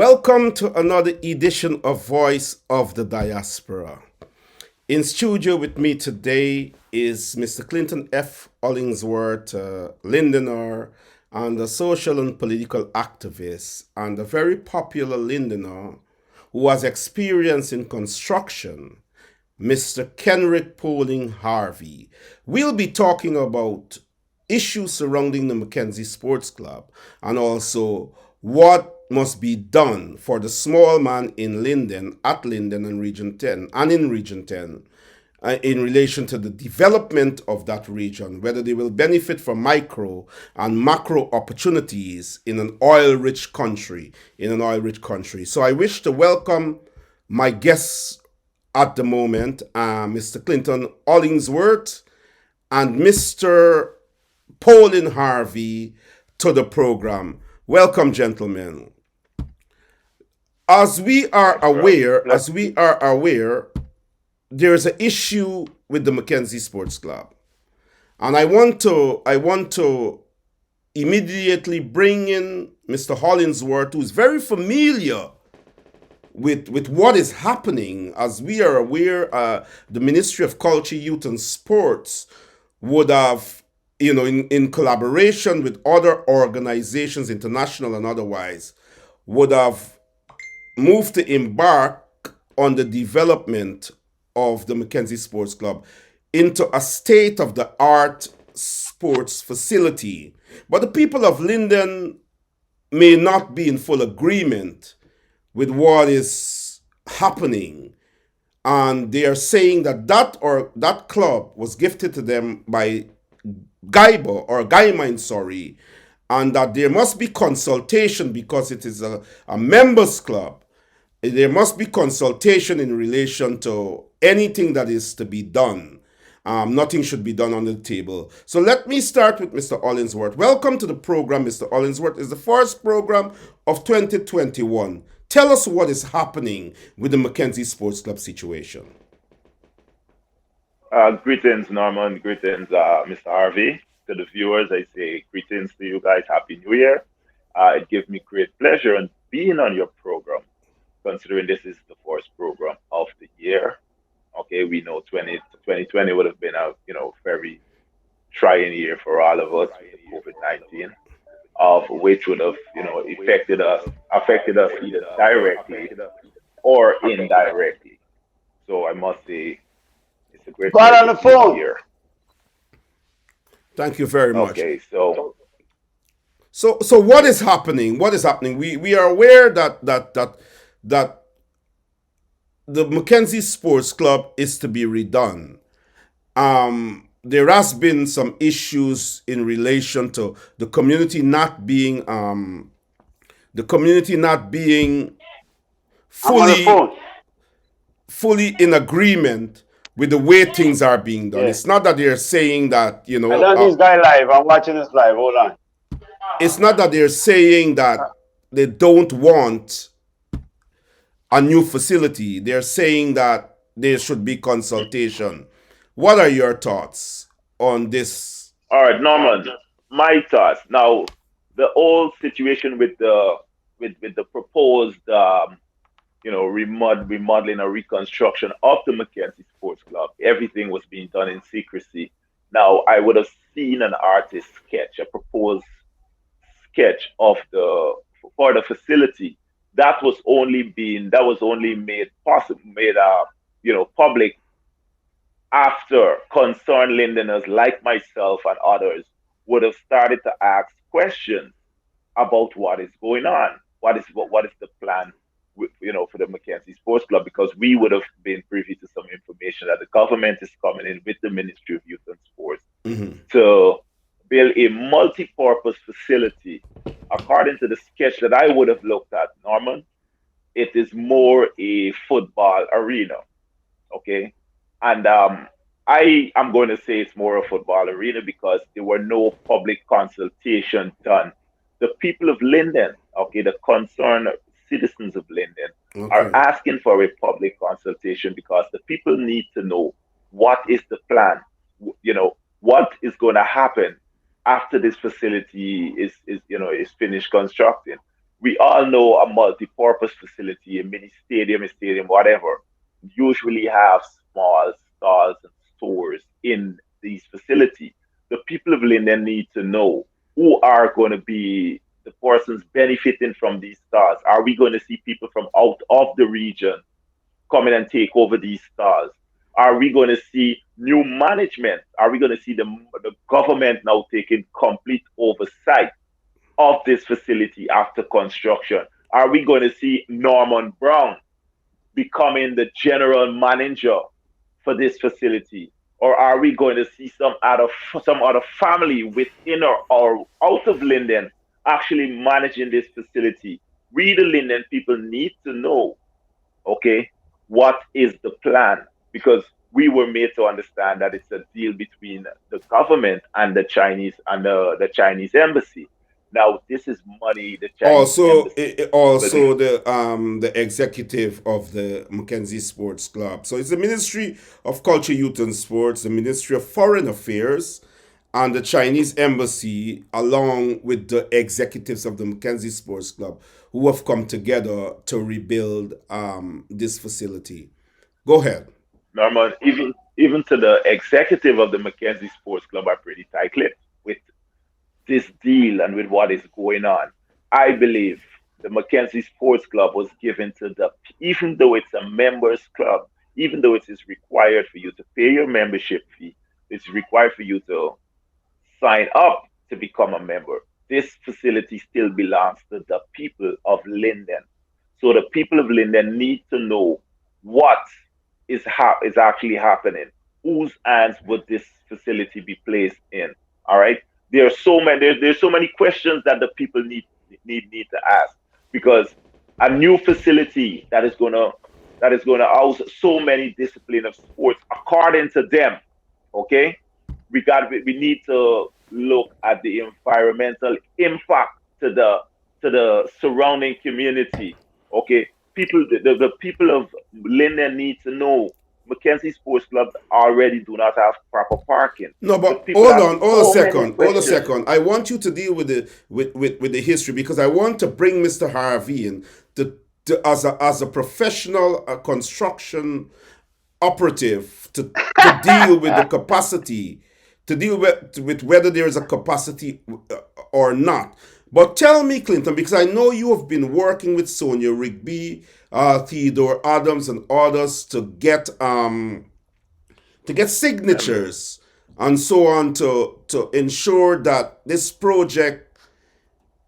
Welcome to another edition of Voice of the Diaspora. In studio with me today is Mr. Clinton F. Hollingsworth, Lindener, and a social and political activist, and a very popular Lindener who has experience in construction, Mr. Kenrick Polin Harvey. We'll be talking about issues surrounding the Mackenzie Sports Club and also what must be done for the small man in Linden, at Linden and Region 10, and in Region 10, in relation to the development of that region, whether they will benefit from micro and macro opportunities in an oil-rich country, So I wish to welcome my guests at the moment, Mr. Clinton Hollingsworth and Mr. Polin Harvey to the program. Welcome, gentlemen. As we are aware, there is an issue with the Mackenzie Sports Club, and I want to immediately bring in Mr. Hollingsworth, who's very familiar with what is happening. As we are aware, the Ministry of Culture, Youth and Sports would have, in collaboration with other organizations, international and otherwise, would have moved to embark on the development of the Mackenzie Sports Club into a state-of-the-art sports facility. But the people of Linden may not be in full agreement with what is happening. And they are saying that that club was gifted to them by Guyman, and that there must be consultation because it is a members club. There must be consultation in relation to anything that is to be done. Nothing should be done on the table. So let me start with Mr. Hollingsworth. Welcome to the program, Mr. Hollingsworth. It's the first program of 2021. Tell us what is happening with the Mackenzie Sports Club situation. Greetings, Norman. Greetings, Mr. Harvey. To the viewers, I say greetings to you guys. Happy New Year. It gives me great pleasure in being on your program, considering this is the first program of the year. Okay, we know 2020 would have been a very trying year for all of us with the COVID-19, of which would have affected us either directly or indirectly. So I must say it's a great God on pleasure the to be phone. here. Thank you very much. Okay, so So what is happening? What is happening? We are aware that the Mackenzie Sports Club is to be redone. There has been some issues in relation to the community not being I'm on the fully phone. in agreement with the way things are being done. Yeah. It's not that they're saying that I done this guy live. I'm watching this live. Hold on. it's not that they're saying that they don't want a new facility. They're saying that there should be consultation. What are your thoughts on this? all right, Norman, my thoughts. Now, the old situation with the proposed remodeling or reconstruction of the Mackenzie Sports Club, everything was being done in secrecy. Now, I would have seen an artist sketch, a proposed sketch of the for the facility that was only made possible, made public after concerned Lindeners like myself and others would have started to ask questions about what is going on, what is the plan, for the Mackenzie Sports Club, because we would have been privy to some information that the government is coming in with the Ministry of Youth and Sports Mhm. to build a multi-purpose facility. According to the sketch that I would have looked at, Norman, it is more a football arena. Okay, and I am going to say it's more a football arena because there were no public consultation done. The people of Linden, okay, the concerned citizens of Linden, are Okay. asking for a public consultation because the people need to know what is the plan, what is going to happen after this facility is finished constructing. We all know a multi-purpose facility, a mini stadium, a stadium, whatever, usually have small stalls and stores in these facilities. The people of Linden need to know who are going to be the persons benefiting from these stalls. Are we going to see people from out of the region come in and take over these stars? Are we going to see new management? Are we going to see the government now taking complete oversight of this facility after construction? Are we going to see Norman Brown becoming the general manager for this facility? Or are we going to see some other family within or out of Linden actually managing this facility? We, the Linden people, need to know, okay, what is the plan? Because we were made to understand that it's a deal between the government and the Chinese embassy. Now, this is money the Chinese Also, embassy will also the executive of the Mackenzie Sports Club. So it's the Ministry of Culture, Youth and Sports, the Ministry of Foreign Affairs, and the Chinese embassy, along with the executives of the Mackenzie Sports Club, who have come together to rebuild this facility. Go ahead. Norman, even to the executive of the Mackenzie Sports Club are pretty tight-lipped with this deal and with what is going on. I believe the Mackenzie Sports Club was given to even though it's a members club, even though it is required for you to pay your membership fee, it's required for you to sign up to become a member. This facility still belongs to the people of Linden. So the people of Linden need to know what is actually happening. Whose hands would this facility be placed in? All right. There are so many. There's so many questions that the people need to ask because a new facility that is gonna house so many discipline of sports according to them. Okay, we need to look at the environmental impact to the surrounding community. Okay, the people of Linden need to know Mackenzie Sports Club already do not have proper parking. No, The but people hold have on, so many hold a questions. second. I want you to deal with with the history because I want to bring Mr. Harvey in as a professional construction operative to deal with the capacity, to deal with whether there is a capacity or not. But tell me, Clinton, because I know you have been working with Sonia Rigby, Theodore Adams, and others to get signatures and so on to ensure that this project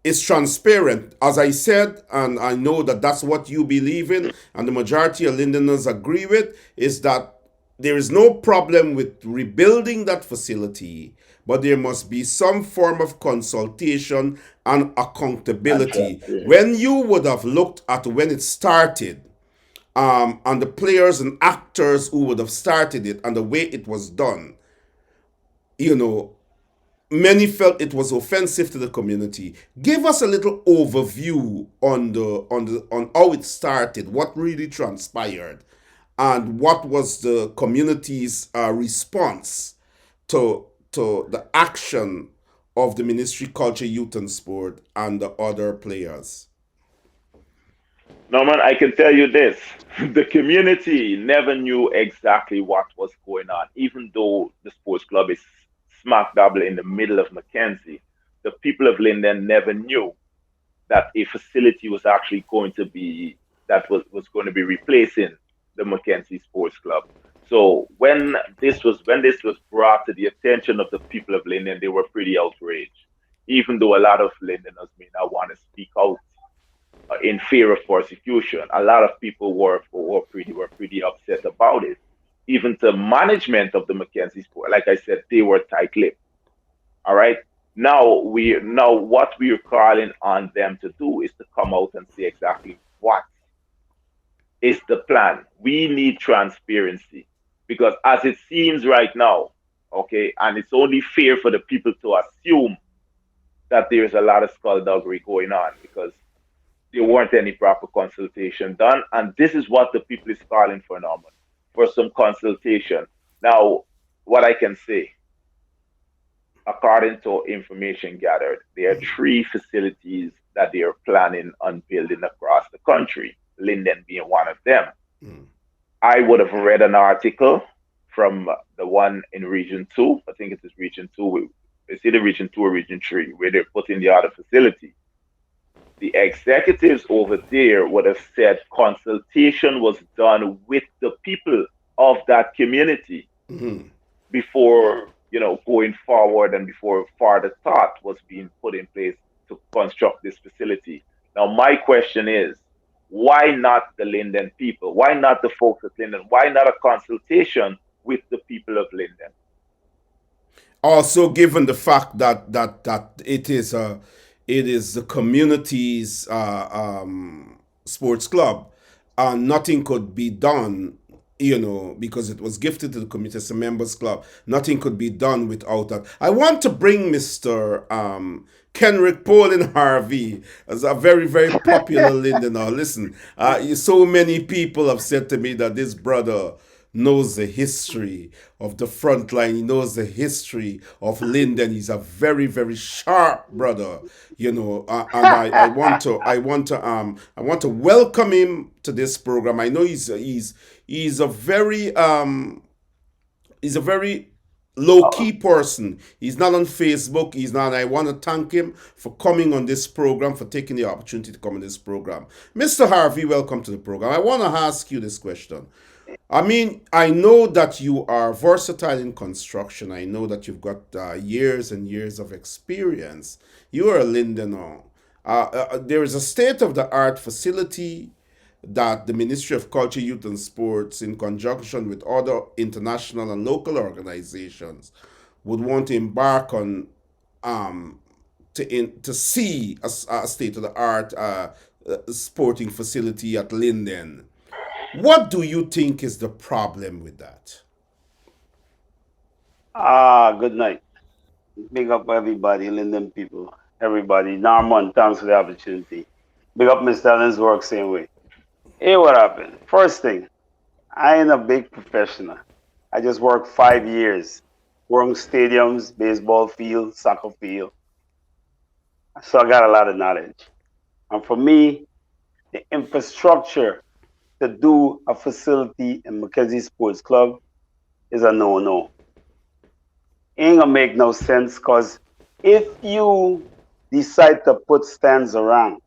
is transparent. As I said, and I know that that's what you believe in, and the majority of Lindeners agree with, is that there is no problem with rebuilding that facility, but there must be some form of consultation and And accountability. transparency. When you would have looked at when it started, and the players and actors who would have started it and the way it was done, you know, many felt it was offensive to the community. Give us a little overview on how it started, what really transpired, and what was the community's response to the action of the Ministry Culture, Youth and Sport and the other players. Norman, I can tell you this. The community never knew exactly what was going on, even though the sports club is smack dab in the middle of Mackenzie. The people of Linden never knew that a facility was actually going to be was going to be replacing the Mackenzie Sports Club. So when this was brought to the attention of the people of Linden, they were pretty outraged. Even though a lot of Lindeners may not want to speak out in fear of persecution, a lot of people were pretty upset about it. Even the management of the Mackenzie Sport, like I said, they were tight-lipped. All right. Now what we are calling on them to do is to come out and say exactly what is the plan. We need transparency because as it seems right now, okay, and it's only fair for the people to assume that there's a lot of skullduggery going on because there weren't any proper consultation done, and this is what the people is calling for, Norman, for some consultation. Now, what I can say, according to information gathered, there are three facilities that they are planning on building across the country, Linden being one of them. Mm. I would have read an article from the one in Region 2. I think it is Region 2. It's either Region 2 or Region 3, where they're putting the other facility. The executives over there would have said consultation was done with the people of that community Mm. before, going forward, and before further thought was being put in place to construct this facility. Now, my question is, why not the Linden people? Why not the folks at Linden? Why not a consultation with the people of Linden? Also, given the fact that it is the community's sports club, and nothing could be done, because it was gifted to the community as a members club. Nothing could be done without that. I want to bring Mr. Kenrick, Polin, Harvey as a very, very popular Lindener. Listen, so many people have said to me that this brother knows the history of the front line. He knows the history of Lindon. He's a very, very sharp brother, and I want to welcome him to this program. I know he's a very low key person. He's not on Facebook. He's not. I want to thank him for coming on this program, for taking the opportunity to come on this program. Mr. Harvey, welcome to the program. I want to ask you this question. I mean, I know that you are versatile in construction. I know that you've got years and years of experience. You are a Lindener. There is a state of the art facility that the Ministry of Culture, Youth and Sports, in conjunction with other international and local organizations, would want to embark on, to see a state of the art sporting facility at Linden. What do you think is the problem with that? Good night. Big up everybody, Linden people. Everybody. Norman, thanks for the opportunity. Big up Mr. Allen's work, same way. Hey, what happened? First thing, I ain't a big professional. I just worked 5 years. Working stadiums, baseball field, soccer field. So I got a lot of knowledge. And for me, the infrastructure to do a facility in Mackenzie Sports Club is a no-no. Ain't gonna make no sense, because if you decide to put stands around,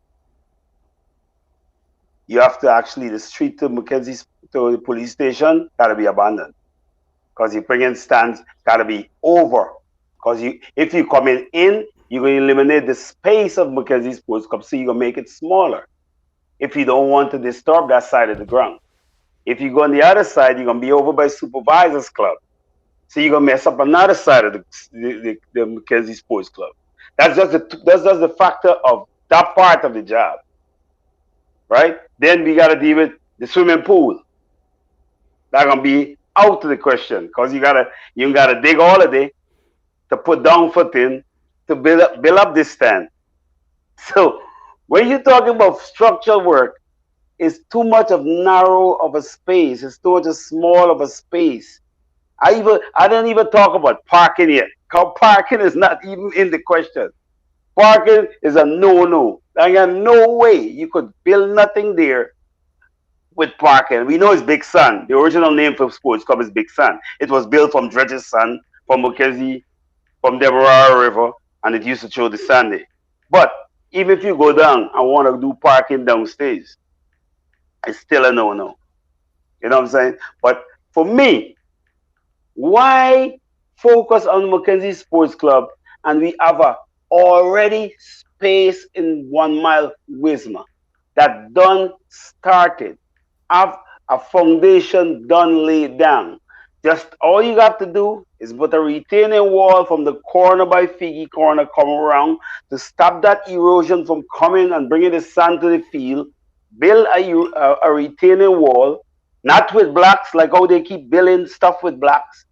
you have to actually, the street to Mackenzie, to the police station, gotta be abandoned. Because you bring in stands, gotta be over. Because if you come in, you're gonna eliminate the space of Mackenzie Sports Club, so you're gonna make it smaller. If you don't want to disturb that side of the ground. If you go on the other side, you're gonna be over by Supervisors Club. So you're gonna mess up another side of the Mackenzie Sports Club. That's just the factor of that part of the job. Right? Then we gotta deal with the swimming pool. That's gonna be out of the question, because you gotta dig all of it to put down footing to build up this stand. So when you're talking about structural work, it's too much of narrow of a space. It's too much of small of a space. I don't even talk about parking yet. Because parking is not even in the question. Parking is a no-no. There got no way you could build nothing there with parking. We know it's Big Sun. The original name for Sports Club is Big Sun. It was built from Dredge's Sun, from Mackenzie, from Deborah River, and it used to throw the Sunday. But even if you go down and want to do parking downstairs, it's still a no-no. You know what I'm saying? But for me, why focus on Mackenzie Sports Club and we have a already space in 1 mile Wisma that done started, have a foundation done laid down. Just all you got to do is put a retaining wall from the corner by Figgy corner, come around to stop that erosion from coming and bringing the sand to the field. Build a retaining wall, not with blocks like how they keep building stuff with blocks.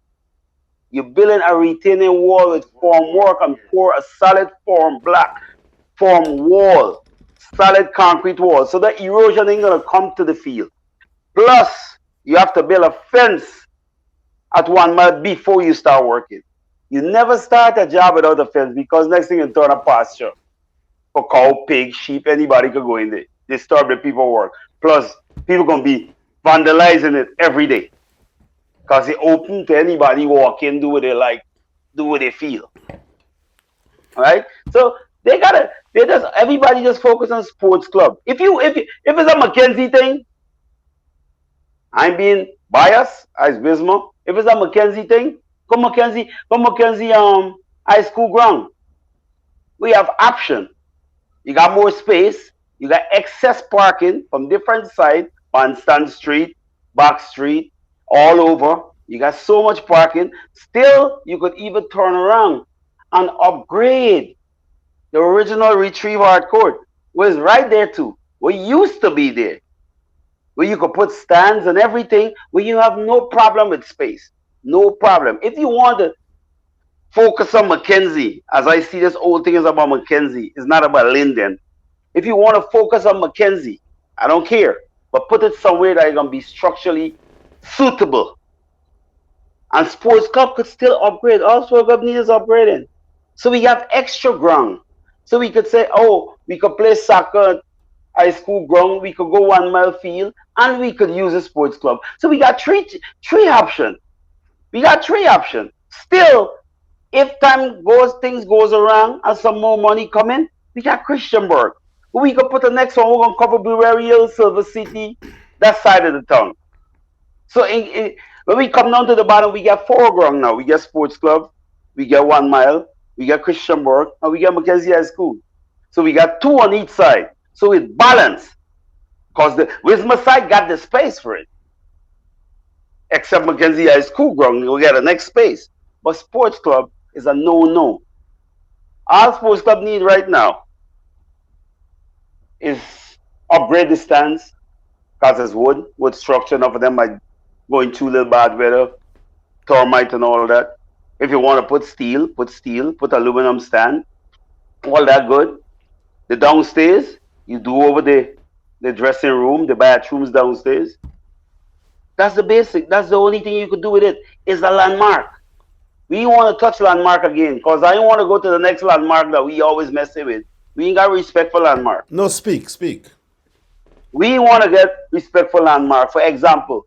You're building a retaining wall with form work and pour a solid form wall, solid concrete wall, so that erosion ain't gonna come to the field. Plus, you have to build a fence at 1 mile before you start working. You never start a job without a fence, because next thing you turn a pasture. for cow, pig, sheep. Anybody could go in there, disturb the people work. Plus, people gonna be vandalizing it every day because it open to anybody walk in, do what they like, do what they feel. All right. So they just everybody just focus on sports club. If it's a Mackenzie thing, I'm being biased as Bismarck. If it's a Mackenzie thing, come Mackenzie high school ground. We have option. You got more space. You got excess parking from different sides on Stand Street, Back Street, all over. You got so much parking. Still, you could even turn around and upgrade the original Retrieve Art Court. Was right there too. We used to be there. Where you could put stands and everything, where you have no problem with space. No problem. If you want to focus on Mackenzie, as I see this whole thing is about Mackenzie, it's not about Linden. If you want to focus on Mackenzie, I don't care, but put it somewhere that is going to be structurally suitable. And sports club could still upgrade. All sports club needs upgrading. So we have extra ground. So we could say, oh, we could play soccer high school ground, we could go 1 mile field, and we could use a sports club. So we got three options. We got three options. Still, if things goes around and some more money come in, we got Christianburg. We could put the next one, we're going to cover Blueberry Hill, Silver City, that side of the town. So when we come down to the bottom, we got 4 ground now. We got sports club, we got 1 mile, we got Christianburg, and we got Mackenzie High School. So we got 2 on each side. So it's balanced. Because the Wisma side got the space for it. Except Mackenzie High School ground, we got the next space. But sports club is a no-no. All sports club need right now is upgrade the stands, because it's wood structure. Enough of them might go into a little bad weather, termite and all that. If you want to put steel, put aluminum stand, all that good. The downstairs, you do over the dressing room, the bathrooms downstairs. That's the basic. That's the only thing you could do with it, is a landmark. We want to touch landmark again, because I don't want to go to the next landmark that we always mess with. We ain't got respect for landmark. No, speak. We want to get respect for landmark. For example,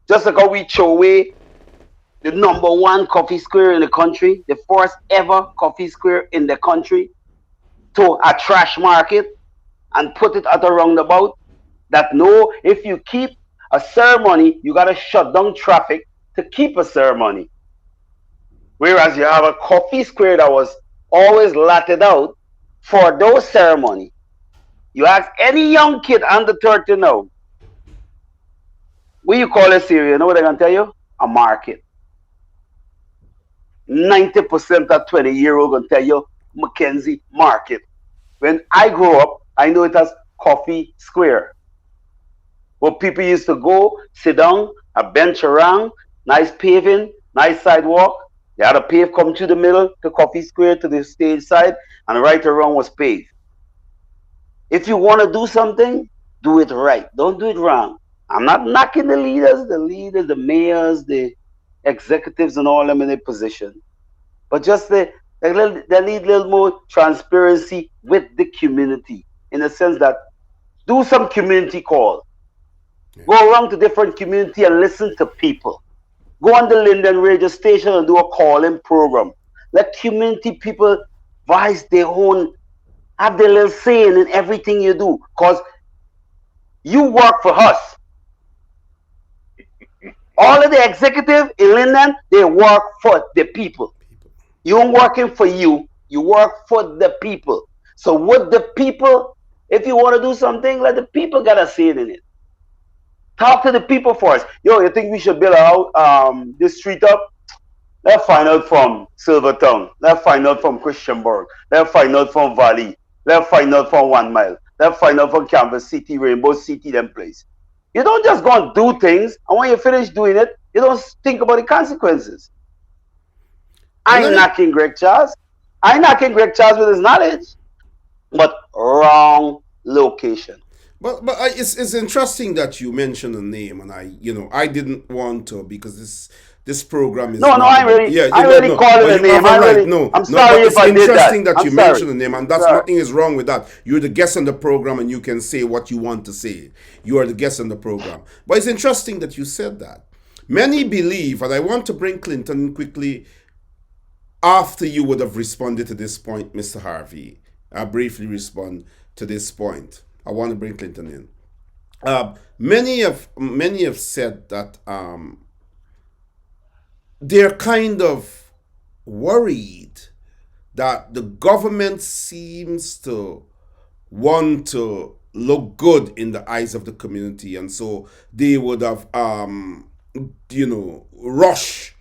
just like how we throw away the #1 coffee square in the country, the first ever coffee square in the country, to a trash market and put it at a roundabout, that no, if you keep a ceremony, you got to shut down traffic to keep a ceremony. Whereas you have a coffee square that was always latted out for those ceremony. You ask any young kid under 30 now, what you call this area, you know what they're going to tell you? A market. 90% of 20-year-old going to tell you Mackenzie Market. When I grew up, I know it as Coffee Square, where people used to go, sit down, a bench around, nice paving, nice sidewalk. They had a pave come to the middle, to Coffee Square, to the stage side, and right around was paved. If you want to do something, do it right. Don't do it wrong. I'm not knocking the leaders, the mayors, the executives, and all them in their position. But just they need a little more transparency with the community, in the sense that do some community call. Go around to different community and listen to people. Go on the Linden radio station and do a call-in program. Let community people voice their own, have their little saying in everything you do. Because you work for us. All of the executive in Linden, they work for the people. You aren't working for you. You work for the people. So with the people, if you want to do something, let the people get a say in it. Talk to the people first. Yo, you think we should build this street up? Let's find out from Silvertown. Let's find out from Christianburg. Let's find out from Valley. Let's find out from 1 mile. Let's find out from Canvas City, Rainbow City, them place. You don't just go and do things, and when you finish doing it, you don't think about the consequences. I ain't knocking Greg Charles. I ain't knocking Greg Charles with his knowledge, but wrong location. But it's interesting that you mentioned a name, and I didn't want to, because this program is No, no, not about, I no, really no, call but it a you have name. a right, no, I'm no, sorry but if it's I did that. interesting that I'm you sorry. mentioned a name, and I'm that's sorry. nothing is wrong with that. You're the guest on the program, and you can say what you want to say. You are the guest on the program, but it's interesting that you said that. Many believe, and I want to bring Clinton in quickly after you would have responded to this point, Mr. Harvey. I'll briefly respond to this point. I want to bring Clinton in. Many have said that they're kind of worried that the government seems to want to look good in the eyes of the community, and so they would have rush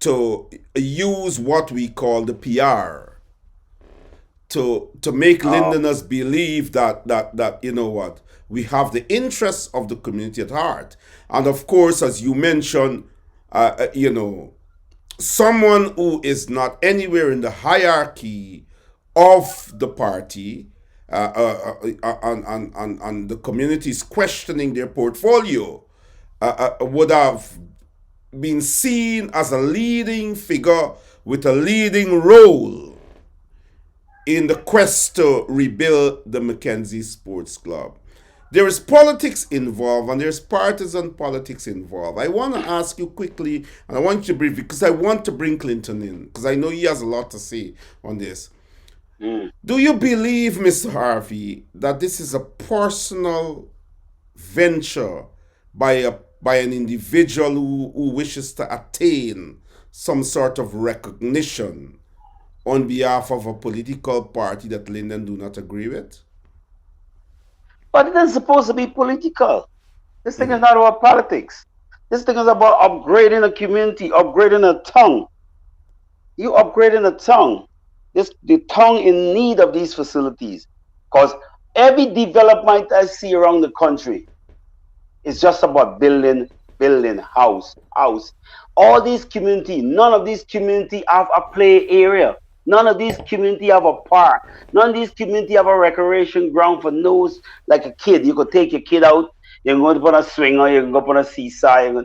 to use what we call the PR to make Lindeners believe that you know what, we have the interests of the community at heart. And of course, as you mentioned, someone who is not anywhere in the hierarchy of the party, and the community is questioning their portfolio, would have been seen as a leading figure with a leading role in the quest to rebuild the Mackenzie Sports Club. There is politics involved, and there's partisan politics involved. I want to ask you quickly, and I want you to brief, because I want to bring Clinton in, because I know he has a lot to say on this. Do you believe, Mr. Harvey, that this is a personal venture by an individual who wishes to attain some sort of recognition on behalf of a political party that Lindon do not agree with? But it is supposed to be political. This thing is not about politics. This thing is about upgrading a community, upgrading a town. You upgrading a town. The town in need of these facilities. Because every development I see around the country is just about building, house. All these community, none of these community have a play area. None of these community have a park. None of these community have a recreation ground for nose like a kid. You could take your kid out, you can go up on a swinger, you can go up on a seesaw.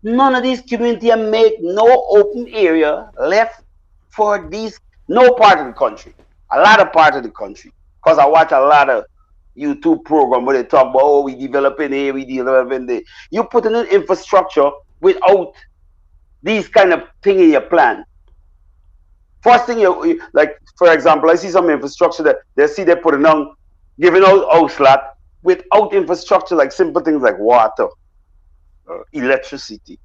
None of these community make no open area left for these, no part of the country. A lot of part of the country. Because I watch a lot of YouTube program where they talk about, oh, we developing here, we developing there. You put in an infrastructure without these kind of thing in your plan. First thing you like, for example, I see some infrastructure that they putting on, giving out house lot without infrastructure, like simple things like water, electricity.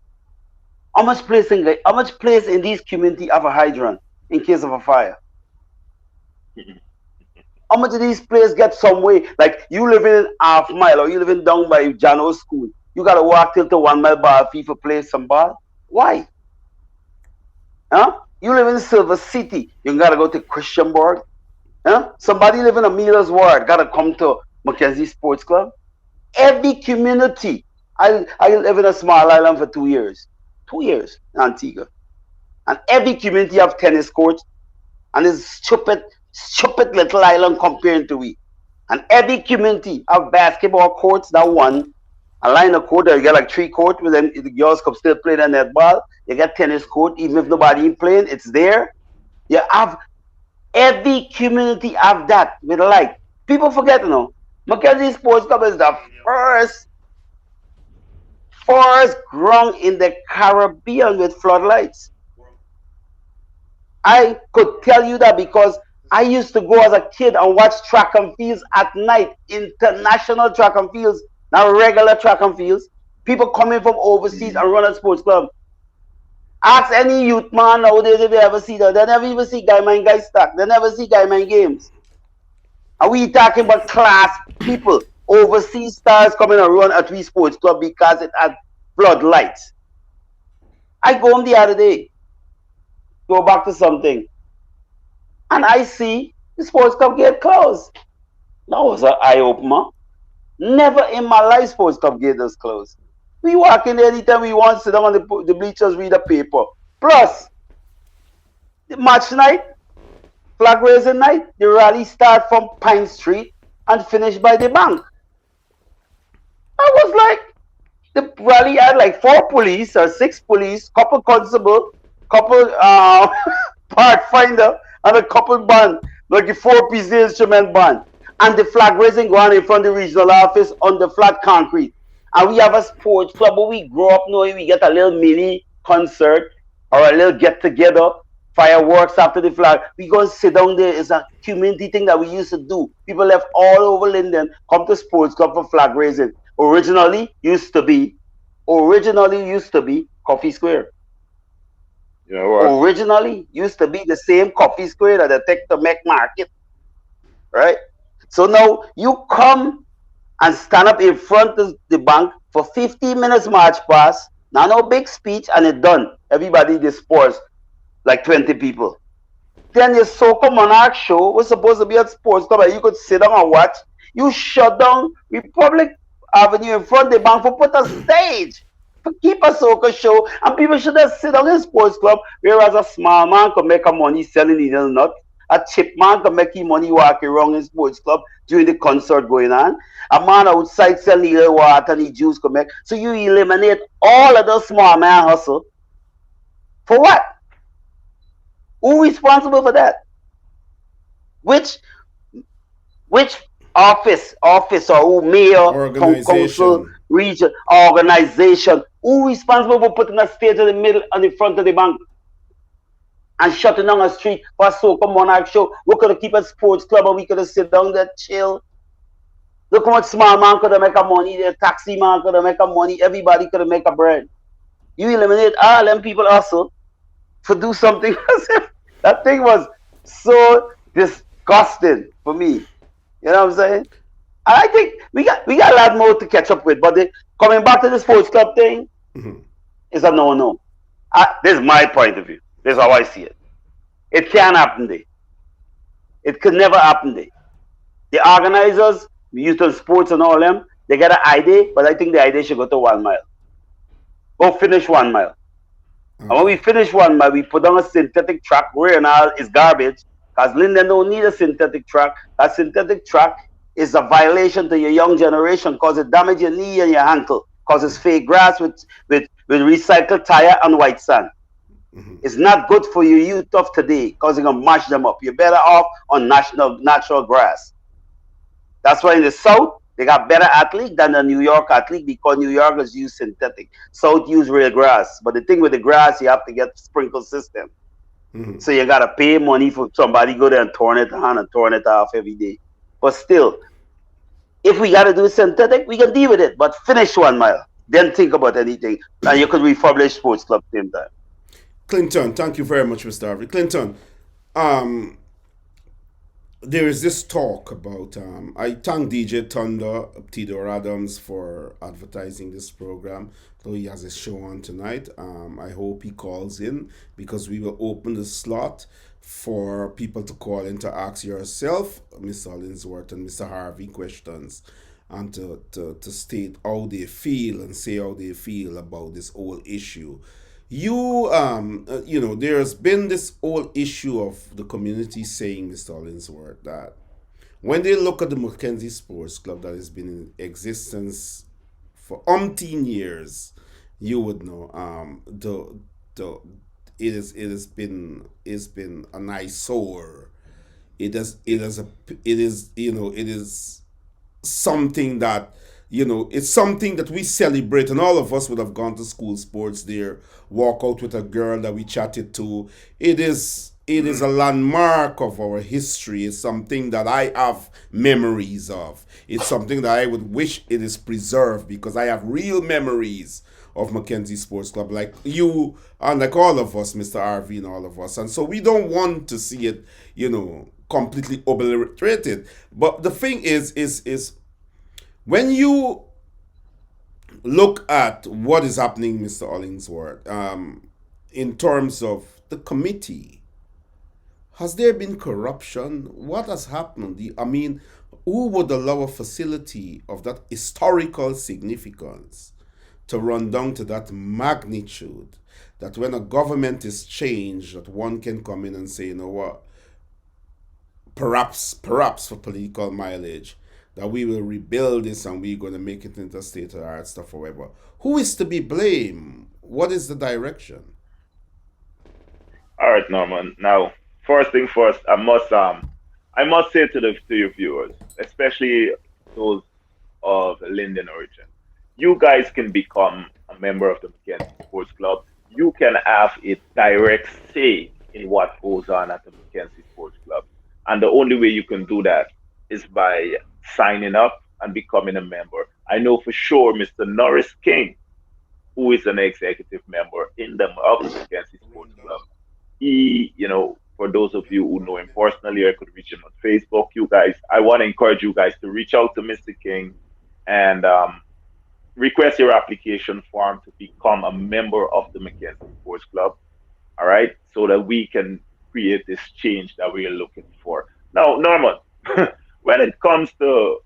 How much place in these community have a hydrant in case of a fire? How much of these players get some way? Like you living in half mile or you living down by Jano School, you gotta walk till to 1 mile ball fee for play some ball. Why? Huh? You live in Silver City, you gotta go to Christianburg. Huh? Somebody living in Miller's Ward gotta come to Mackenzie Sports Club. Every community. I live in a small island for 2 years. 2 years in Antigua. And every community have tennis courts. And it's stupid little island compared to we. And every community have basketball courts, that one. A line of court, you get like 3 courts, but then the girls can still play the netball. You get tennis court, even if nobody ain't playing, it's there. You have every community have that with light. People forget, Mackenzie Sports Club is the first ground in the Caribbean with floodlights. I could tell you that because I used to go as a kid and watch track and fields at night, international track and fields, not regular track and fields. People coming from overseas and run a sports club. Ask any youth man nowadays if they ever see that. They never even see Guy Mine Guy Stack. They never see Guy Mine games. And we talking about class people, overseas stars coming and run at we sports club because it had floodlights. I go home the other day, go back to something, and I see the sports club gate closed. That was an eye opener. Never in my life sports club gate was closed. We walk in there anytime we want, sit down on the bleachers, read a paper. Plus, the match night, flag raising night, the rally start from Pine Street and finish by the bank. I was like, the rally had like 4 police or 6 police, couple constable, couple pathfinder, and a couple band, like a 4 piece instrument band. And the flag raising going in front of the regional office on the flat concrete. And we have a sports club where we grow up knowing we get a little mini concert or a little get together, fireworks after the flag. We go and sit down there. It's a community thing that we used to do. People left all over Linden come to sports club for flag raising. Originally used to be Coffee Square. You know what? Originally used to be the same Coffee Square that they take to make market, right? So now you come and stand up in front of the bank for 15 minutes march past, now no big speech, and it done. Everybody dispersed, like 20 people. Then your Soca Monarch show was supposed to be at Sports Club and you could sit down and watch. You shut down Republic Avenue in front of the bank for put a stage. For keep a Soca show, and people should have sit down in Sports Club, whereas a small man could make a money selling needle nut. A chip man could make his money walking around in Sports Club during the concert going on. A man outside selling needle water and the juice could make. So you eliminate all of those small man hustle. For what? Who responsible for that? Which office or who mayor, council, Organization. region, organization, who responsible for putting a stage in the middle and the front of the bank and shutting down a street for a Soca Monarch show? We could have keep a sports club and we could have sit down there chill. Look how much small man could have make a money, the taxi man could have make a money, everybody could have make a bread. You eliminate all them people also to do something. That thing was so disgusting for me. You know what I'm saying? And I think we got a lot more to catch up with. But coming back to the sports club thing, is a no. This is my point of view. This is how I see it. It can't happen there. It could never happen there. The organizers, Houston Sports and all them, they get an idea, but I think the idea should go to 1 mile. Go finish 1 mile. And when we finish 1 mile, we put on a synthetic track where and all is garbage. Because Linden don't need a synthetic track. That synthetic track is a violation to your young generation because it damages your knee and your ankle. Because it's fake grass with recycled tire and white sand. It's not good for your youth of today because it's going to mash them up. You're better off on natural grass. That's why in the South, they got better athlete than the New York athlete because New Yorkers use synthetic. South use real grass. But the thing with the grass, you have to get sprinkle system. So you got to pay money for somebody go there and turn it on and turn it off every day. But still, if we got to do synthetic, we can deal with it. But finish 1 mile. Then think about anything. And you could refurbish sports club at the same time. Clinton, thank you very much, Mr. Harvey. Clinton, there is this talk about. I thank DJ Thunder, Theodore Adams, for advertising this program. Though he has a show on tonight. I hope he calls in because we will open the slot for people to call in to ask yourself, Mr. Hollingsworth and Mr. Harvey, questions and to state how they feel and say how they feel about this whole issue. There's been this whole issue of the community saying, Mr. Hollingsworth, that when they look at the Mackenzie Sports Club that has been in existence for umpteen years, you would know it's been an eyesore. It is something that it's something that we celebrate, and all of us would have gone to school sports there, walk out with a girl that we chatted to. It is a landmark of our history. It's something that I have memories of. It's something that I would wish it is preserved because I have real memories of Mackenzie Sports Club, like you and like all of us, Mr. RV and all of us. And so we don't want to see it, completely obliterated. But the thing is when you look at what is happening, Mr. Hollingsworth, in terms of the committee, has there been corruption? What has happened? Who would allow a facility of that historical significance to run down to that magnitude, that when a government is changed, that one can come in and say, you know what, perhaps for political mileage, that we will rebuild this and we're going to make it into state of the art stuff, however. Who is to be blamed? What is the direction? All right, Norman. Now, first thing first, I must say to your viewers, especially those of Linden origin, you guys can become a member of the Mackenzie Sports Club. You can have a direct say in what goes on at the Mackenzie Sports Club, and the only way you can do that is by signing up and becoming a member. I know for sure Mr. Norris King, who is an executive member of the Mackenzie Sports Club. For those of you who know him personally, I could reach him on Facebook. You guys, I want to encourage you guys to reach out to Mr. King and request your application form to become a member of the Mackenzie Sports Club. All right, so that we can create this change that we are looking for. Now, Norman, when it comes to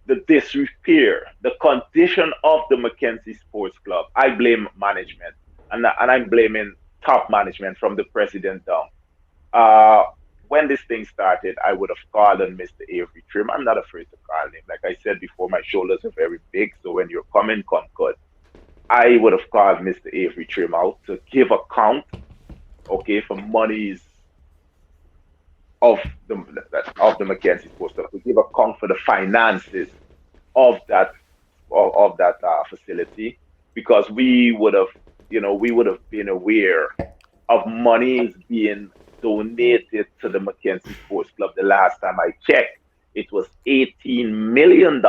the disrepair, the condition of the Mackenzie Sports Club, I blame management, and I'm blaming top management from the president down. Uh, when this thing started, I would have called on Mr. Avery Trim. I'm not afraid to call him. Like I said before, my shoulders are very big, so when you're coming, come good. I would have called Mr. Avery Trim out to give account, okay, for monies of the Mackenzie Sports Club, to give account for the finances of that facility, because we would have been aware of monies being donated to the Mackenzie Sports Club. The last time I checked, it was $18 million,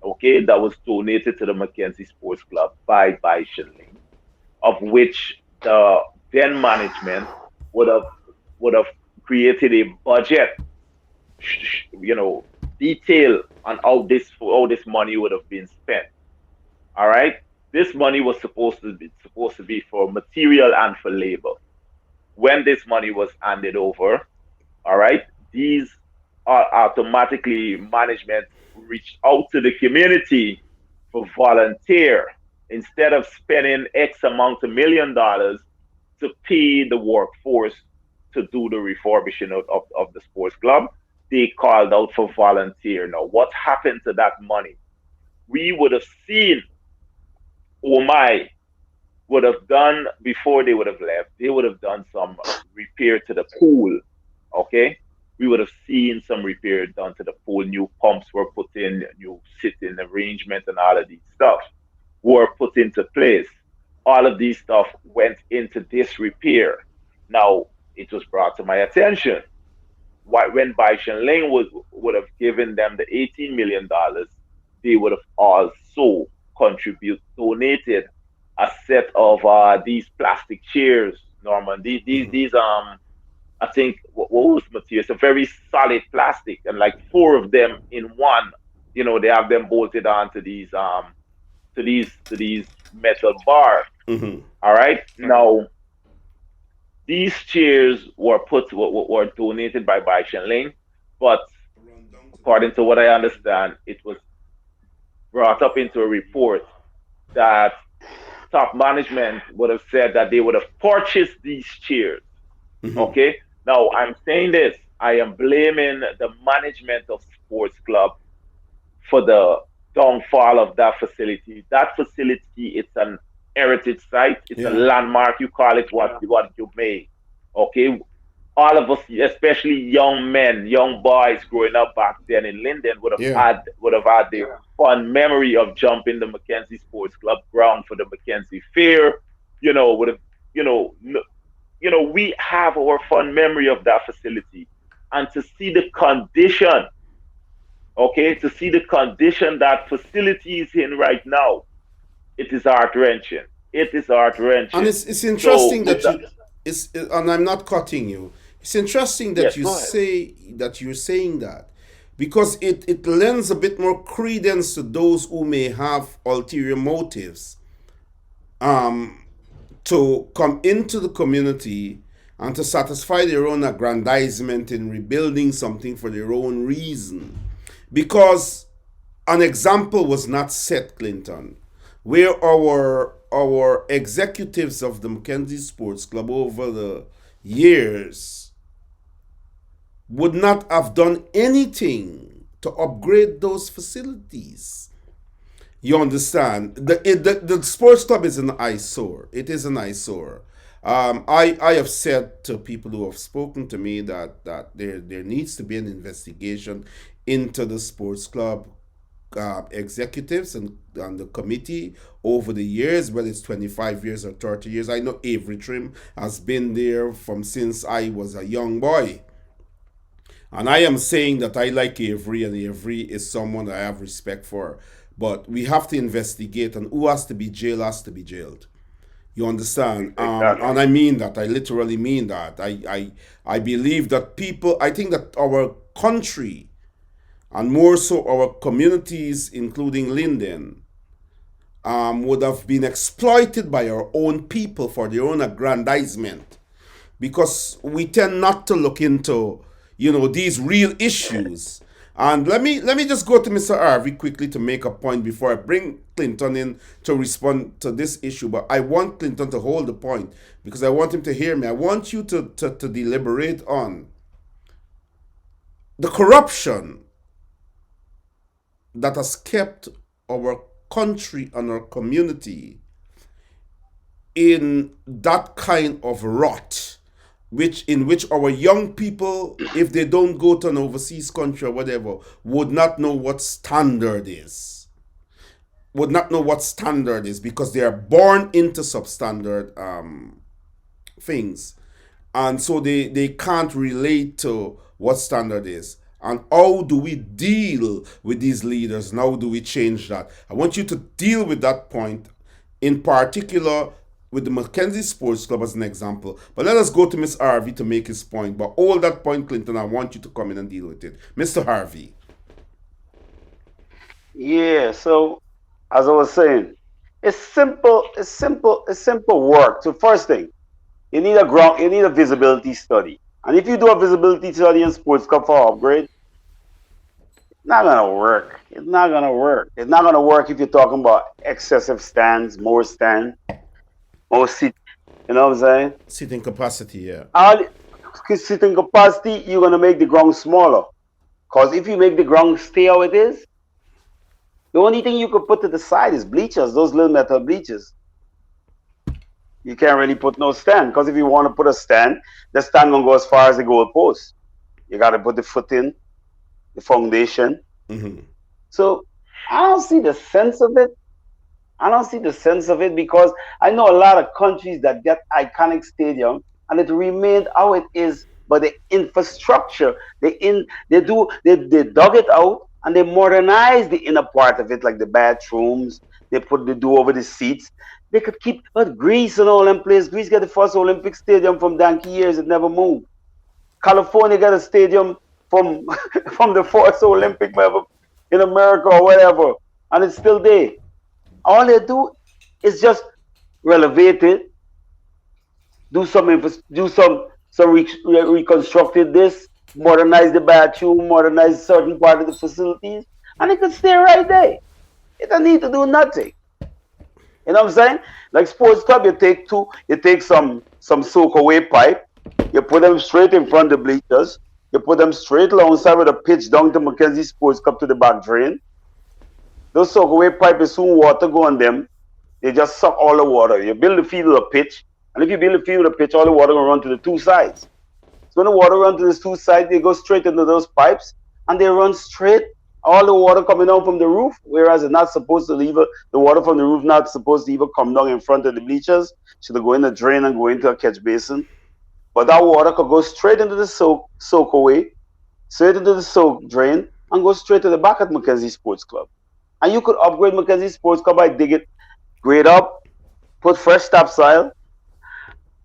okay, that was donated to the Mackenzie Sports Club by Shinling, of which the then management would have created a budget, you know, detail on how this money would have been spent. All right, this money was supposed to be for material and for labor. When this money was handed over, all right, these are automatically management reached out to the community for volunteer instead of spending X amount of $1 million to pay the workforce to do the refurbishing of the sports club. They called out for volunteer. Now, what happened to that money? We would have seen, oh my, would have done before they would have left. They would have done some repair to the pool. Okay, we would have seen some repair done to the pool. New pumps were put in, new sitting arrangement, and all of these stuff were put into place. All of these stuff went into this repair. Now, it was brought to my attention when Baishan Ling would have given them the $18 million, they would have also donated a set of these plastic chairs, Norman. These I think what was material? It's a very solid plastic, and like four of them in one. They have them bolted onto these metal bars. Mm-hmm. All right. Now, these chairs were donated by Bai Ling, but according to what I understand, it was brought up into a report that top management would have said that they would have purchased these chairs. Mm-hmm. Okay. Now, I'm saying this. I am blaming the management of sports club for the downfall of that facility. That facility, it's an heritage site. It's a landmark. You call it what you may. Okay. All of us, especially young men, young boys growing up back then in Linden, would have had their fond memory of jumping the Mackenzie Sports Club ground for the Mackenzie Fair. Would have, we have our fond memory of that facility, and to see the condition, okay, to see the condition that facility is in right now, it is heart wrenching. It is heart wrenching. And it's interesting So, and I'm not cutting you. It's interesting that yes, you go ahead. say that you're saying that, because it lends a bit more credence to those who may have ulterior motives to come into the community and to satisfy their own aggrandizement in rebuilding something for their own reason. Because an example was not set, Clinton, where our executives of the Mackenzie Sports Club over the years would not have done anything to upgrade those facilities. You understand? The sports club is an eyesore. It is an eyesore. I have said to people who have spoken to me that there needs to be an investigation into the sports club executives and the committee over the years, whether it's 25 years or 30 years. I know Avery Trim has been there from since I was a young boy. And I am saying that I like Avery, and Avery is someone that I have respect for. But we have to investigate, and who has to be jailed has to be jailed. You understand? Exactly. And I mean that. I literally mean that. I believe that people, I think that our country, and more so our communities, including Linden, would have been exploited by our own people for their own aggrandizement, because we tend not to look into these real issues. And let me just go to Mr. Harvey quickly to make a point before I bring Clinton in to respond to this issue. But I want Clinton to hold the point because I want him to hear me. I want you to deliberate on the corruption that has kept our country and our community in that kind of rot, in which our young people, if they don't go to an overseas country or whatever, would not know what standard is. Would not know what standard is because they are born into substandard things. And so they can't relate to what standard is. And how do we deal with these leaders? And how do we change that? I want you to deal with that point, in particular with the Mackenzie Sports Club as an example. But let us go to Mr. Harvey to make his point. But all that point, Clinton, I want you to come in and deal with it. Mr. Harvey. Yeah, so as I was saying, it's simple, it's simple work. So first thing, you need a visibility study. And if you do a visibility study in sports club for upgrade, it's not gonna work. It's not gonna work. It's not gonna work if you're talking about excessive stands, more seat. You know what I'm saying? Seating capacity, yeah. All seating capacity, you're gonna make the ground smaller. Cause if you make the ground stay how it is, the only thing you could put to the side is bleachers, those little metal bleachers. You can't really put no stand, because if you want to put a stand, the stand gonna go as far as the goal post. You gotta put the foot in, the foundation. Mm-hmm. So I don't see the sense of it. I don't see the sense of it because I know a lot of countries that get iconic stadium and it remained how it is, but the infrastructure, they dug it out and they modernized the inner part of it, like the bathrooms. They do over the seats. They could keep, but Greece and all them places. Greece got the first Olympic stadium from donkey years. It never moved. California got a stadium from from the first Olympic ever in America or whatever, and it's still there. All they do is just renovate it, reconstructed this, modernize the bathroom, modernize certain part of the facilities, and it could stay right there. It don't need to do nothing. You know what I'm saying? Like sports club, you take some soak away pipe, you put them straight in front of the bleachers, you put them straight alongside with a pitch down to Mackenzie Sports Club to the back drain. Those soak away pipe is soon water go on them. They just suck all the water. You build the field with a pitch, and if you build the field with a pitch, all the water will run to the two sides. So when the water runs to the two sides, they go straight into those pipes, and they run straight. All the water coming down from the roof, whereas it's not supposed to leave the water from the roof not supposed to even come down in front of the bleachers. Should go in the drain and go into a catch basin. But that water could go straight into the soak away, straight into the soak drain, and go straight to the back at Mackenzie Sports Club. And you could upgrade Mackenzie Sports Club by dig it, grade up, put fresh topsoil.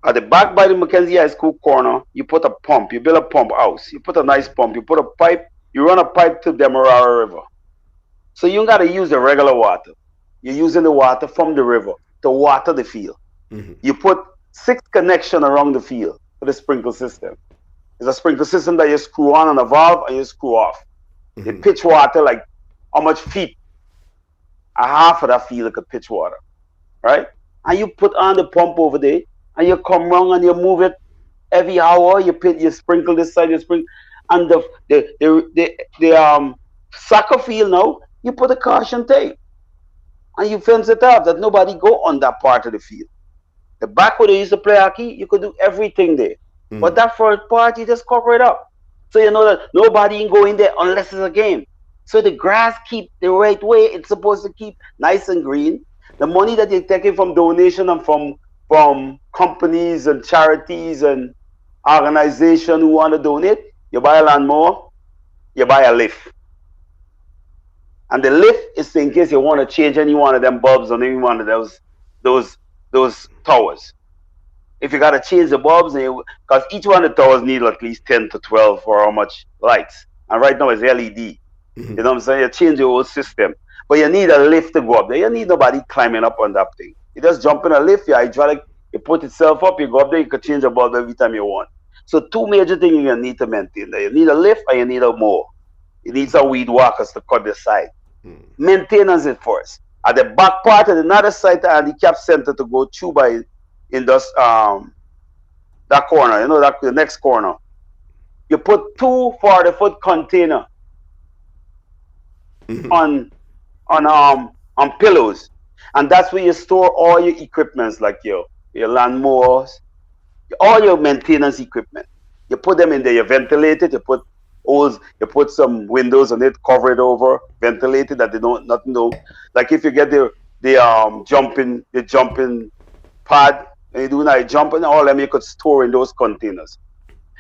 At the back by the Mackenzie High School corner, you put a pump. You build a pump house. You put a nice pump. You put a pipe. You run a pipe to Demerara River. So you don't got to use the regular water. You're using the water from the river to water the field. Mm-hmm. You put 6 connections around the field for the sprinkler system. It's a sprinkler system that you screw on a valve and you screw off. Mm-hmm. They pitch water like how much feet? A half of that field could pitch water, right? And you put on the pump over there, and you come round and you move it every hour. You sprinkle this side, you sprinkle, and the soccer field now, you put a caution tape and you fence it off that nobody go on that part of the field. The back where they used to play hockey, you could do everything there. But that first part, you just cover it up. So you know that nobody can go in there unless it's a game. So the grass keep the right way. It's supposed to keep nice and green. The money that you're taking from donation and from companies and charities and organizations who want to donate, you buy a lawnmower, you buy a lift. And the lift is in case you want to change any one of them bulbs on any one of those towers. If you got to change the bulbs, because each one of the towers need at least 10 to 12 for how much lights. And right now it's LED. You know what I'm saying? You change your whole system. But you need a lift to go up there. You need nobody climbing up on that thing. You just jump in a lift, your hydraulic, you put itself up, you go up there, you can change the bulb every time you want. So two major things you need to maintain there. You need a lift and you need a mower. You need some weed whackers to cut the side. Maintenance it first. At the back part of another side, the handicap center to go through by in this, that corner, you know, that the next corner. You put 2 40-foot container on pillows, and that's where you store all your equipments, like your lawnmowers, all your maintenance equipment. You put them in there, you ventilate it, you put holes, you put some windows on it, cover it over, ventilate it that they don't nothing know. Like if you get the jumping pad and you do that jumping, all of them you could store in those containers.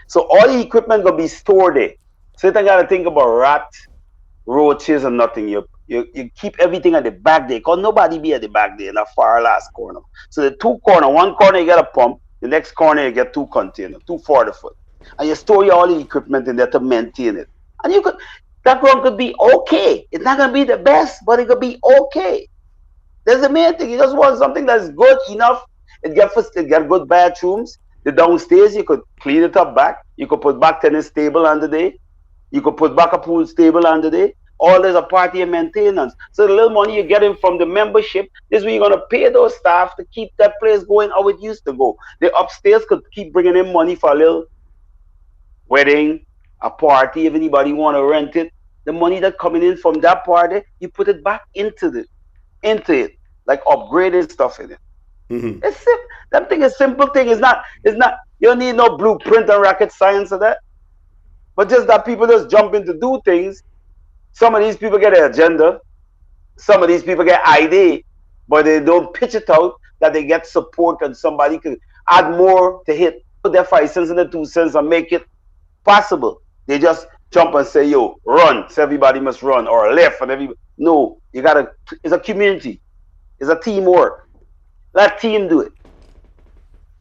So all the equipment gonna be stored there. So you don't gotta think about rats, roaches and nothing. You keep everything at the back there, because nobody be at the back there in the far last corner. So the 2 corner, one corner you get a pump, the next corner you get 2 containers, 2 40-foot. And you store all the equipment in there to maintain it. And that ground could be okay. It's not gonna be the best, but it could be okay. That's the main thing. You just want something that's good enough. It get good bathrooms. The downstairs you could clean it up back. You could put back tennis table under there. You could put back a pool table under there. All there's a part of your maintenance. So the little money you're getting from the membership is where you're gonna pay those staff to keep that place going how it used to go. The upstairs could keep bringing in money for a little wedding, a party, if anybody want to rent it. The money that coming in from that party, you put it back into it, like upgraded stuff in it. It's simple. That thing is simple thing. It's not. You don't need no blueprint and rocket science of that. But just that people just jump in to do things. Some of these people get an agenda. Some of these people get idea, but they don't pitch it out that they get support and somebody can add more to hit. Put their 5 cents and their 2 cents and make it possible. They just jump and say, yo, run. So everybody must run, or left and everybody. No, you gotta, it's a community. It's a teamwork. Let team do it.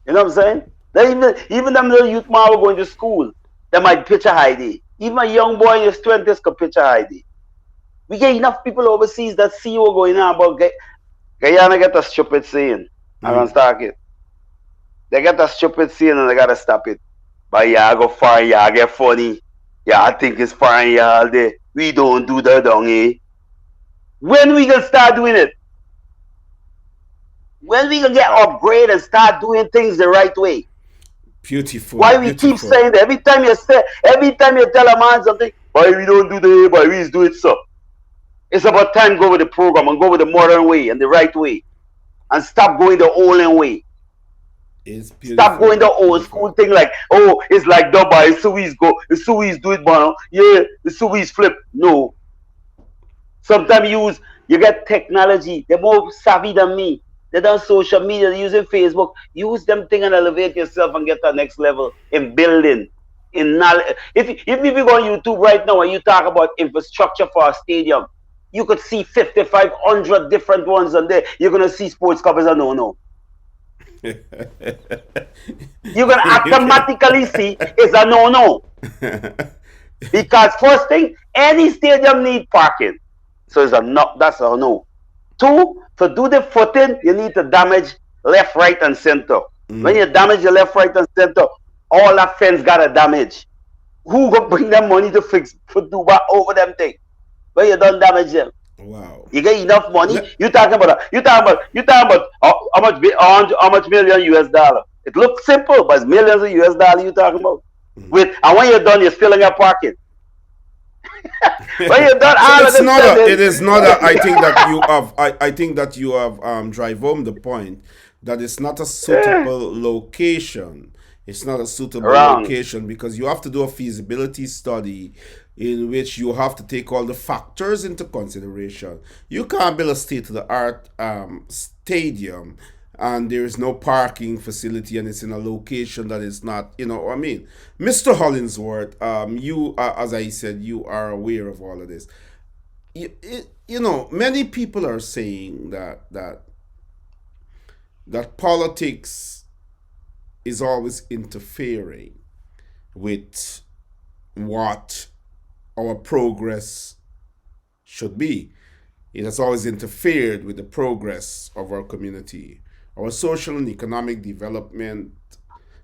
You know what I'm saying? Even them little youth man who going to school, they might pitch a high day. Even a young boy in his 20s could pitch a high day. We get enough people overseas that see what's going on about Guyana get a stupid saying. I'm gonna start it. They get a stupid saying and they gotta stop it. But yeah, go far, yeah, get funny. Yeah, I think it's fine, yeah, all day. We don't do that down here. When we gonna start doing it? When we gonna get upgrade and start doing things the right way? Beautiful. Why we keep saying that? Every time you tell a man something, why we don't do the why we do it so? It's about time go with the program and go with the modern way and the right way. And stop going the old way. Stop going the old school thing like, oh, it's like Dubai, it's Suez go, it's Suez do it, man. Yeah, it's Suez flip. No. Sometimes you get technology, they're more savvy than me. They're on social media, they're using Facebook. Use them thing and elevate yourself and get to the next level in building, in knowledge. If you go on YouTube right now and you talk about infrastructure for a stadium, you could see 5,500 different ones on there. You're gonna see sports club as a no. You're gonna automatically see it's a no. Because first thing, any stadium need parking. So it's a no, that's a no. 2, to do the footing, you need to damage left, right, and center. When you damage the left, right, and center, all that fence got a damage. Who gonna bring them money to do back over them things? When you don't damage them. Wow. You get enough money. You talking about how much million US dollar? It looks simple, but it's millions of US dollar you talking about. And when you're done, you're still in your pocket. When you done So all of it's the not a. sentence, It is not a. I think that you have. I think that you have drive home the point that it's not a suitable location. It's not a suitable wrong. location because you have to do a feasibility study in which you have to take all the factors into consideration. You can't build a state of the art stadium and there is no parking facility and it's in a location that is not, what I mean. Mr. Hollingsworth, you, as I said, you are aware of all of this. Many people are saying that politics is always interfering with what our progress should be. It has always interfered with the progress of our community. Our social and economic development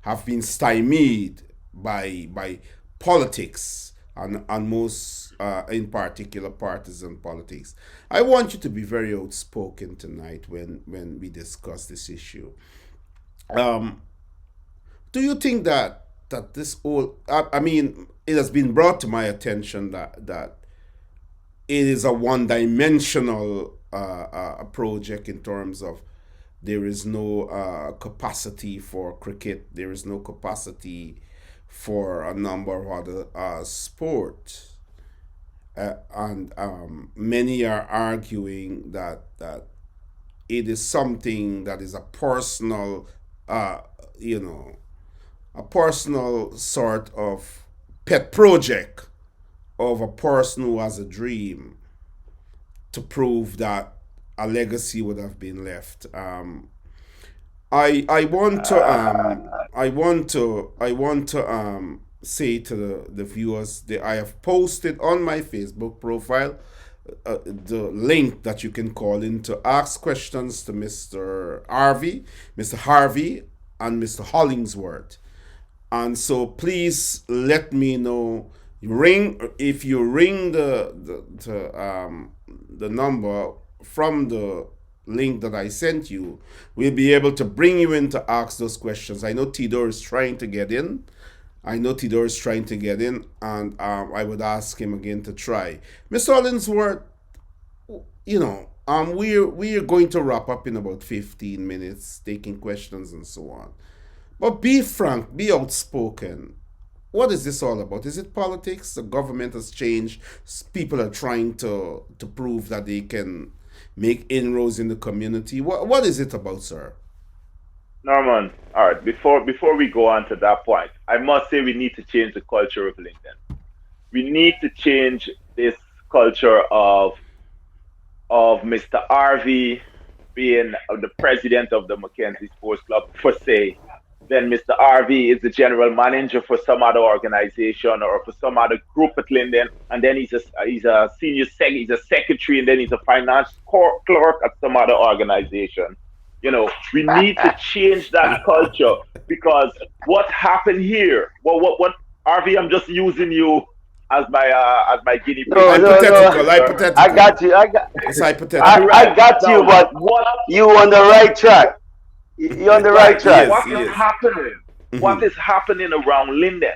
have been stymied by politics and most in particular partisan politics. I want you to be very outspoken tonight when we discuss this issue. Um, do you think that this whole I mean it has been brought to my attention that it is a one-dimensional project in terms of there is no capacity for cricket, there is no capacity for a number of other sports, and many are arguing that it is something that is a personal, uh, you know, a personal sort of pet project of a person who has a dream to prove that a legacy would have been left. I want to say to the viewers that I have posted on my Facebook profile the link that you can call in to ask questions to Mr. Harvey, and Mr. Hollingsworth. And so please let me know. If you ring the number from the link that I sent you, we'll be able to bring you in to ask those questions. I know Tidor is trying to get in. And I would ask him again to try. Mr. Hollingsworth, we're going to wrap up in about 15 minutes, taking questions and so on. But be frank, be outspoken. What is this all about? Is it politics? The government has changed. People are trying to prove that they can make inroads in the community. What is it about, sir? Norman, all right. Before we go on to that point, I must say we need to change the culture of Linden. We need to change this culture of Mr. Harvey being the president of the Mackenzie Sports Club per se. Then Mr. Harvey is the general manager for some other organization or for some other group at Linden, and then he's a secretary, and then he's a finance clerk at some other organization. We need to change that culture because what happened here? What Harvey? I'm just using you as my guinea pig. No, no, Hypothetical, no. hypothetical. I got you. It's hypothetical. I got you, Now, but what you on the right track. You're on the right right? He track. is. What He is is. happening? What is happening around Linden?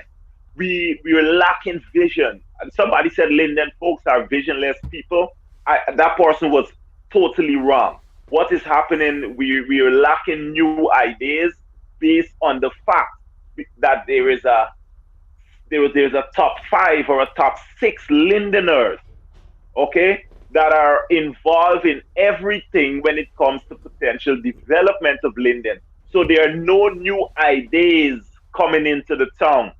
We are lacking vision. And somebody said Linden folks are visionless people. That person was totally wrong. What is happening? We are lacking new ideas based on the fact that there's a top five or a top six Lindeners, okay, that are involved in everything when it comes to potential development of Linden. So there are no new ideas coming into the town.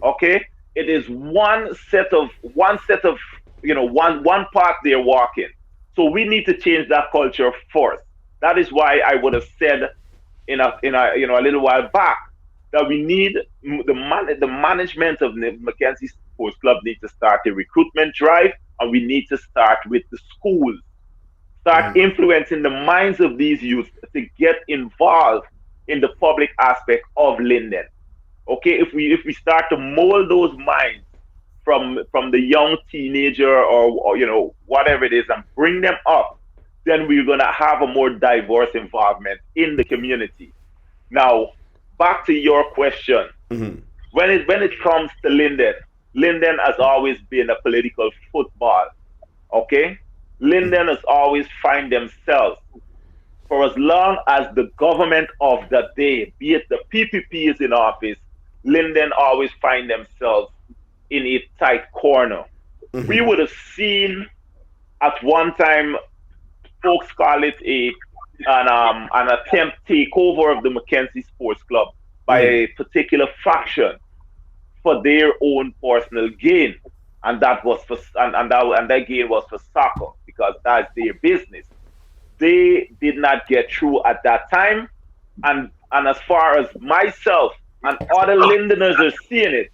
Okay, it is one set of one path they're walking. So we need to change that culture first. That is why I would have said in a little while back that we need the management of the Mackenzie Sports Club need to start a recruitment drive, and we need to start with the schools. Start influencing the minds of these youth to get involved in the public aspect of Linden. Okay, if we start to mold those minds from the young teenager or whatever it is and bring them up, then we're gonna have a more diverse involvement in the community. Now, back to your question. When it comes to Linden, Linden has always been a political football. Okay? Linden has always find themselves for as long as the government of the day, be it the PPP is in office, Linden always find themselves in a tight corner. We would have seen at one time, folks call it an attempt takeover of the Mackenzie Sports Club by a particular faction for their own personal gain, and that was for and that gain was for soccer because that's their business. They did not get through at that time, and as far as myself and other Lindeners are seeing it,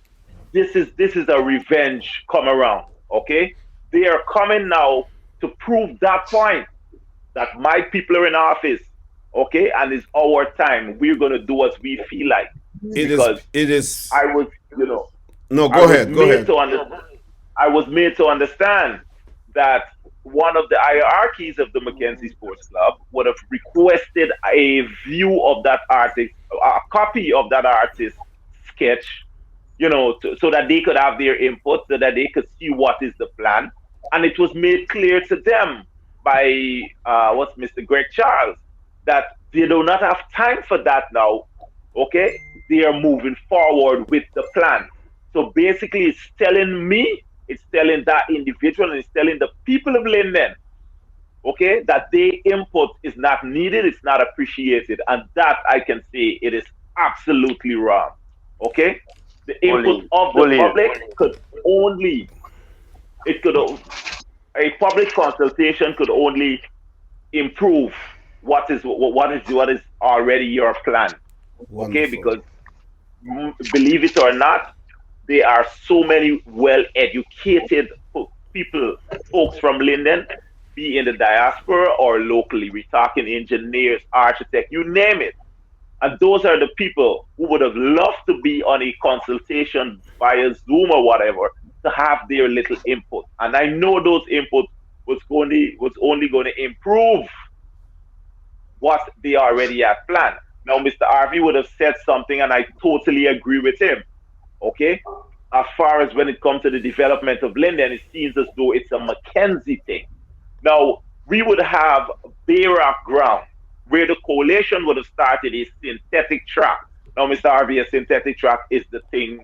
this is a revenge come around. Okay, they are coming now to prove that point that my people are in office. Okay, and it's our time. We're gonna do as we feel like It is. because It is. I was, you know, No, I go was ahead. Go made ahead. to understand. I was made to understand that one of the hierarchies of the Mackenzie Sports Club would have requested a view of that artist, a copy of that artist's sketch, so that they could have their input, so that they could see what is the plan. And it was made clear to them by what's Mr. Greg Charles that they do not have time for that now. Okay, they are moving forward with the plan. So basically, it's telling me, it's telling that individual, and it's telling the people of Linden, okay, that their input is not needed, it's not appreciated, and that I can say it is absolutely wrong. Okay, the input Bullying. of the Bullying. public could only it could a public consultation could only improve what is already your plan. Okay, Wonderful. because believe it or not, there are so many well educated people, folks from Linden, be in the diaspora or locally. We're talking engineers, architects, you name it. And those are the people who would have loved to be on a consultation via Zoom or whatever to have their little input. And I know those inputs was only going to improve what they already had planned. Now, Mr. Harvey would have said something, and I totally agree with him. Okay, as far as when it comes to the development of Linden, it seems as though it's a Mackenzie thing. Now, we would have bare ground where the coalition would have started a synthetic track. Now, Mr. Harvey, a synthetic track is the thing,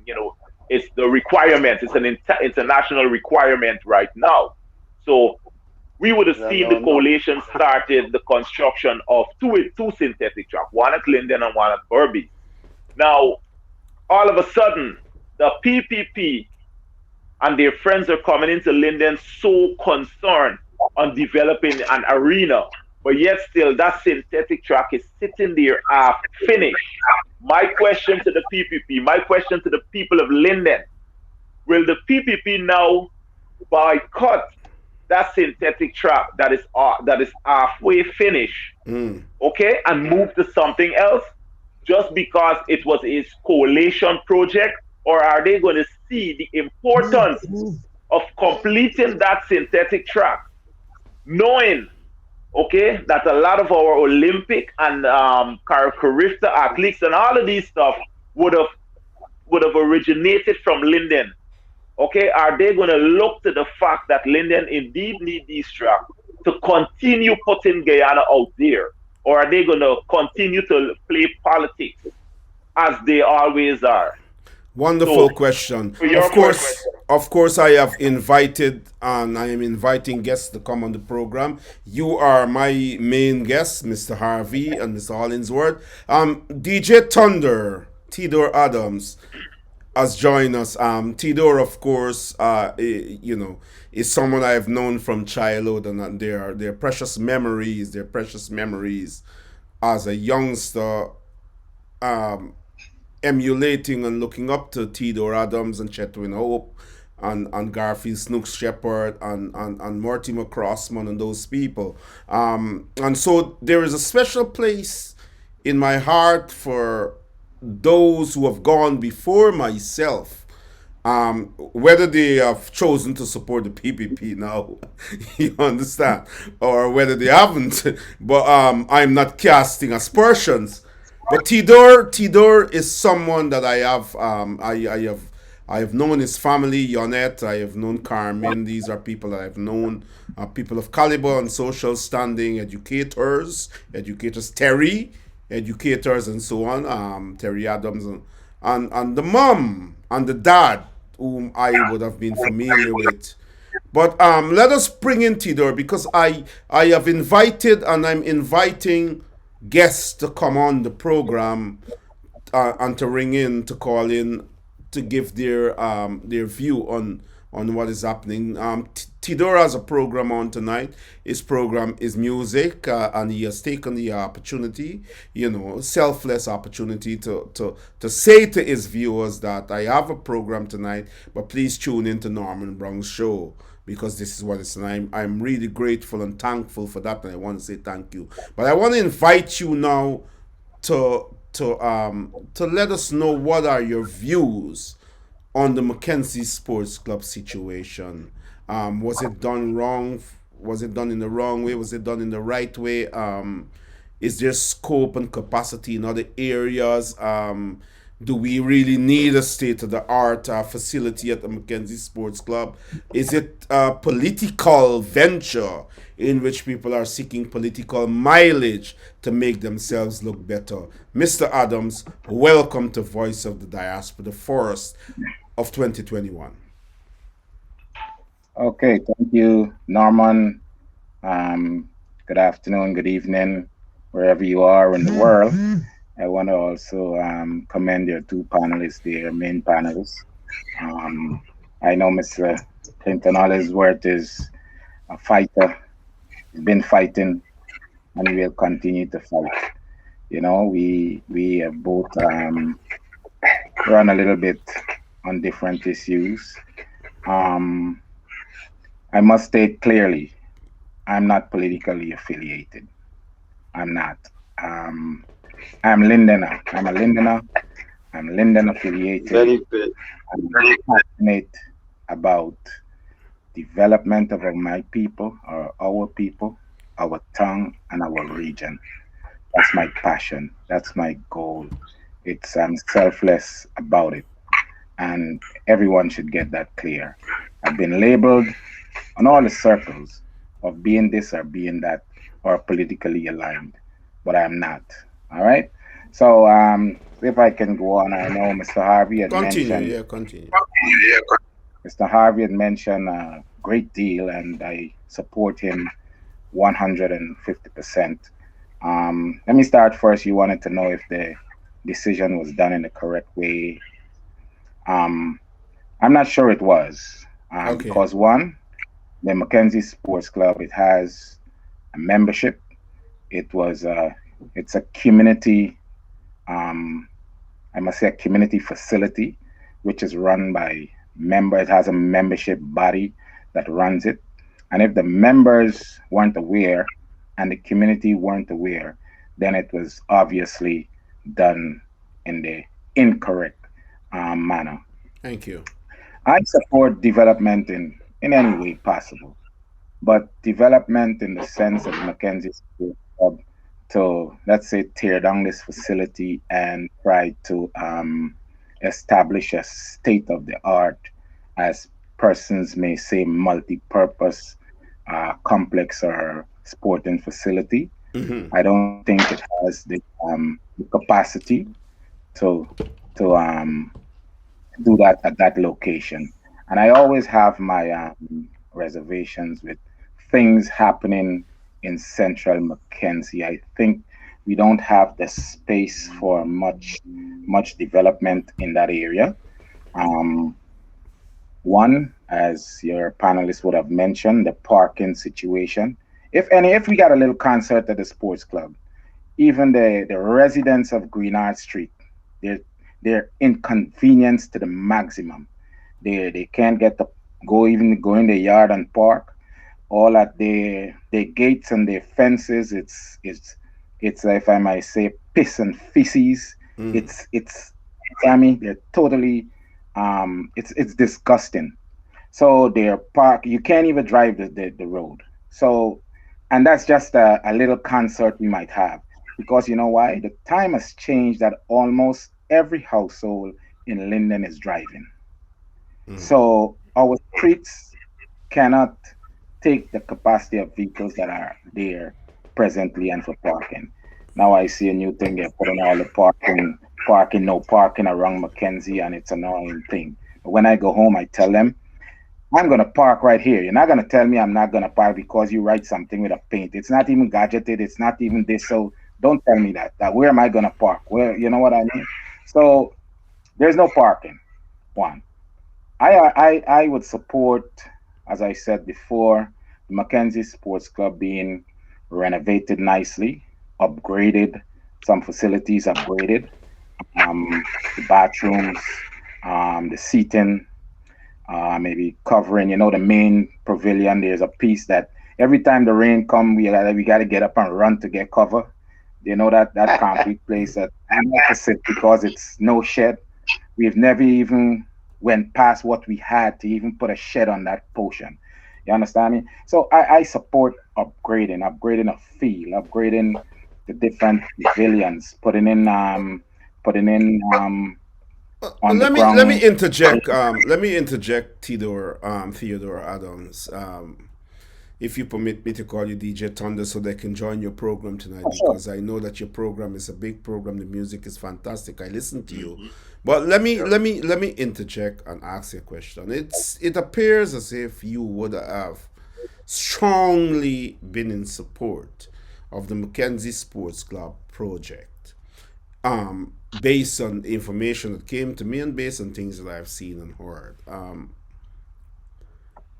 it's the requirement. It's an international requirement right now. So we would have No, seen no, the no. coalition started the construction of two synthetic tracks, one at Linden and one at Burby. Now, all of a sudden, the PPP and their friends are coming into Linden so concerned on developing an arena, but yet still that synthetic track is sitting there half finished. My question to the PPP, my question to the people of Linden, will the PPP now boycott that synthetic track that is halfway finished, okay, and move to something else just because it was a coalition project, or are they going to see the importance of completing that synthetic track, knowing, okay, that a lot of our Olympic and Carista athletes and all of these stuff would have originated from Linden. Okay, are they going to look to the fact that Linden indeed need these tracks to continue putting Guyana out there, or are they going to continue to play politics as they always are? Wonderful So, question. for your question, Of course, I have invited and I am inviting guests to come on the program. You are my main guest, Mr. Harvey and Mr. Hollingsworth. DJ Thunder, Theodore Adams, has joined us. Theodore, of course, is someone I have known from childhood, and their precious memories. Their precious memories as a youngster, um, emulating and looking up to Theodore Adams and Chetwin Hope and Garfield Snooks Shepherd and Mortimer Crossman and those people. And so there is a special place in my heart for those who have gone before myself, whether they have chosen to support the PPP now, you understand, or whether they haven't. But I'm not casting aspersions. But Tidor is someone that I have I have known his family, Yonette. I have known Carmen. These are people that I've known, people of caliber and social standing, educators, Terry, educators, and so on. Terry Adams and the mom and the dad, whom I would have been familiar with. But let us bring in Tidor because I have invited and I'm inviting guests to come on the program and to ring in, to call in, to give their view on what is happening. Tidor has a program on tonight. His program is music, and he has taken the opportunity, selfless opportunity to say to his viewers that I have a program tonight, but please tune into Norman Brown's show because this is what it's. And I'm really grateful and thankful for that, and I want to say thank you. But I want to invite you now to let us know what are your views on the Mackenzie Sports Club situation. Was it done wrong? Was it done in the wrong way? Was it done in the right way? Is there scope and capacity in other areas? Do we really need a state of the art facility at the Mackenzie Sports Club? Is it a political venture in which people are seeking political mileage to make themselves look better? Mr. Adams, welcome to Voice of the Diaspora, the first of 2021. Okay, thank you, Norman. Good afternoon, good evening, wherever you are in the world. I want to also commend your two panelists, their main panelists. I know Mr. Clinton Hollingsworth is a fighter. He's been fighting, and he will continue to fight. We have both run a little bit on different issues. I must state clearly, I'm not politically affiliated. I'm not. I'm Lindener. I'm a Lindener. I'm Linden affiliated. Very good. I'm very passionate about development of my people, or our people, our tongue, and our region. That's my passion. That's my goal. I'm selfless about it, and everyone should get that clear. I've been labeled on all the circles of being this or being that or politically aligned, but I'm not. All right. So if I can go on, I know Mr. Harvey had mentioned. Continue. Mr. Harvey had mentioned a great deal, and I support him 150%. Let me start first. You wanted to know if the decision was done in the correct way. I'm not sure it was, because one, the Mackenzie Sports Club, it has a membership. It's a community, I must say a community facility, which is run by members. It has a membership body that runs it. And if the members weren't aware and the community weren't aware, then it was obviously done in the incorrect manner. Thank you. I support development in any way possible, but development in the sense of Mackenzie Sports Club to, let's say, tear down this facility and try to establish a state of the art, as persons may say, multi-purpose complex or sporting facility. Mm-hmm. I don't think it has the capacity to do that at that location. And I always have my reservations with things happening in central Mackenzie. I think we don't have the space for much development in that area. One, as your panelists would have mentioned, the parking situation. If we got a little concert at the sports club, even the residents of Greenard Street, they're inconvenienced to the maximum. They can't get to go in the yard and park. All at the gates and the fences, it's if I might say, piss and feces. It's Sammy, they're totally it's disgusting. So they're park, you can't even drive the road. So, and that's just a little concert we might have, because you know why? The time has changed that almost every household in Lindon is driving. So our streets cannot take the capacity of vehicles that are there presently and for parking. Now I see a new thing, they're putting all the no parking around Mackenzie, and it's an annoying thing. But when I go home, I tell them, I'm gonna park right here. You're not gonna tell me I'm not gonna park because you write something with a paint. It's not even gadgeted. It's not even this. So don't tell me that. That where am I gonna park? Where, you know what I mean? So there's no parking. One. I would support, as I said before, the Mackenzie Sports Club being renovated nicely, upgraded, some facilities upgraded, the bathrooms, the seating, maybe covering, the main pavilion. There's a piece that every time the rain come, we gotta get up and run to get cover. That concrete place that I'm opposite because it's no shed. We've never even went past what we had to even put a shed on that portion. You understand me? So I support upgrading a field, upgrading the different pavilions, putting in on the Let me ground. interject. Let me interject, Theodore Adams. If you permit me to call you DJ Thunder, so they can join your program tonight, Oh, sure. because I know that your program is a big program. The music is fantastic. I listen to you, but let me interject and ask you a question. It appears as if you would have strongly been in support of the Mackenzie Sports Club project, based on the information that came to me and based on things that I've seen and heard.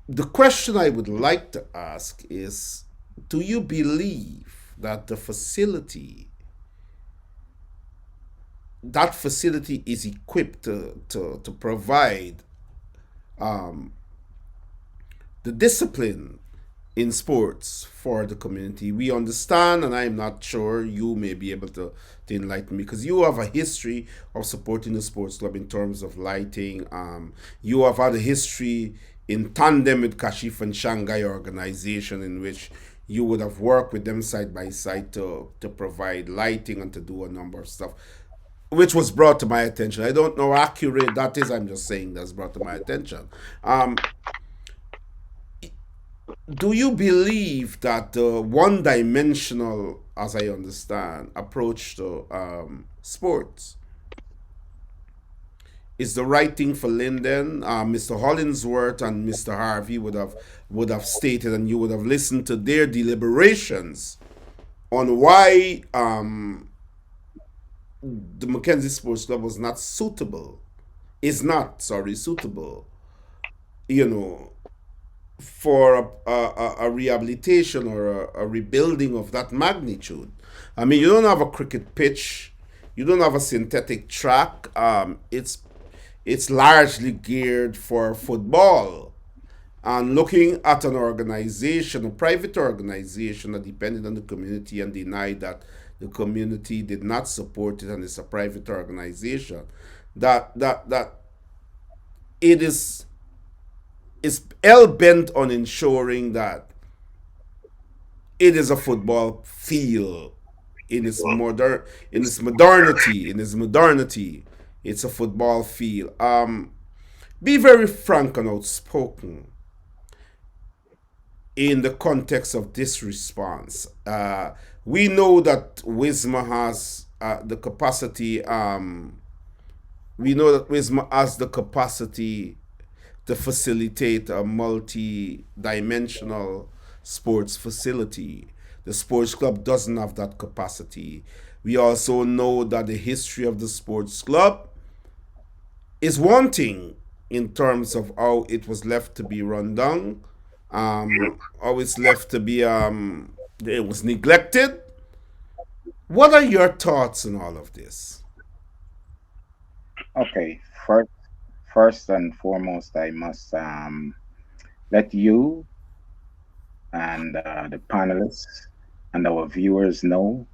The question I would like to ask is, do you believe that that facility is equipped to provide the discipline in sports for the community? We understand, and I'm not sure, you may be able to enlighten me, because you have a history of supporting the sports club in terms of lighting. You have had a history in tandem with Kashif and Shanghai organization, in which you would have worked with them side by side to provide lighting and to do a number of stuff, which was brought to my attention. I don't know how accurate that is. I'm just saying that's brought to my attention. Do you believe that the one dimensional, as I understand, approach to sports is the right thing for Linden? Mr. Hollingsworth and Mr. Harvey would have stated, and you would have listened to their deliberations on why the Mackenzie Sports Club was not suitable, is not, sorry, suitable, you know, for a rehabilitation or a rebuilding of that magnitude. I mean, you don't have a cricket pitch, you don't have a synthetic track. It's largely geared for football. And looking at an organization, a private organization that depended on the community and denied that the community did not support it, and it's a private organization, that it is hell bent on ensuring that it is a football field in its modernity. It's a football field. Be very frank and outspoken in the context of this response. We know that Wisma has the capacity. We know that Wisma has the capacity to facilitate a multi-dimensional sports facility. The sports club doesn't have that capacity. We also know that the history of the sports club is wanting in terms of how it was left to be run down, how it's left to be, it was neglected. What are your thoughts on all of this? Okay. First and foremost, I must let you and the panelists and our viewers know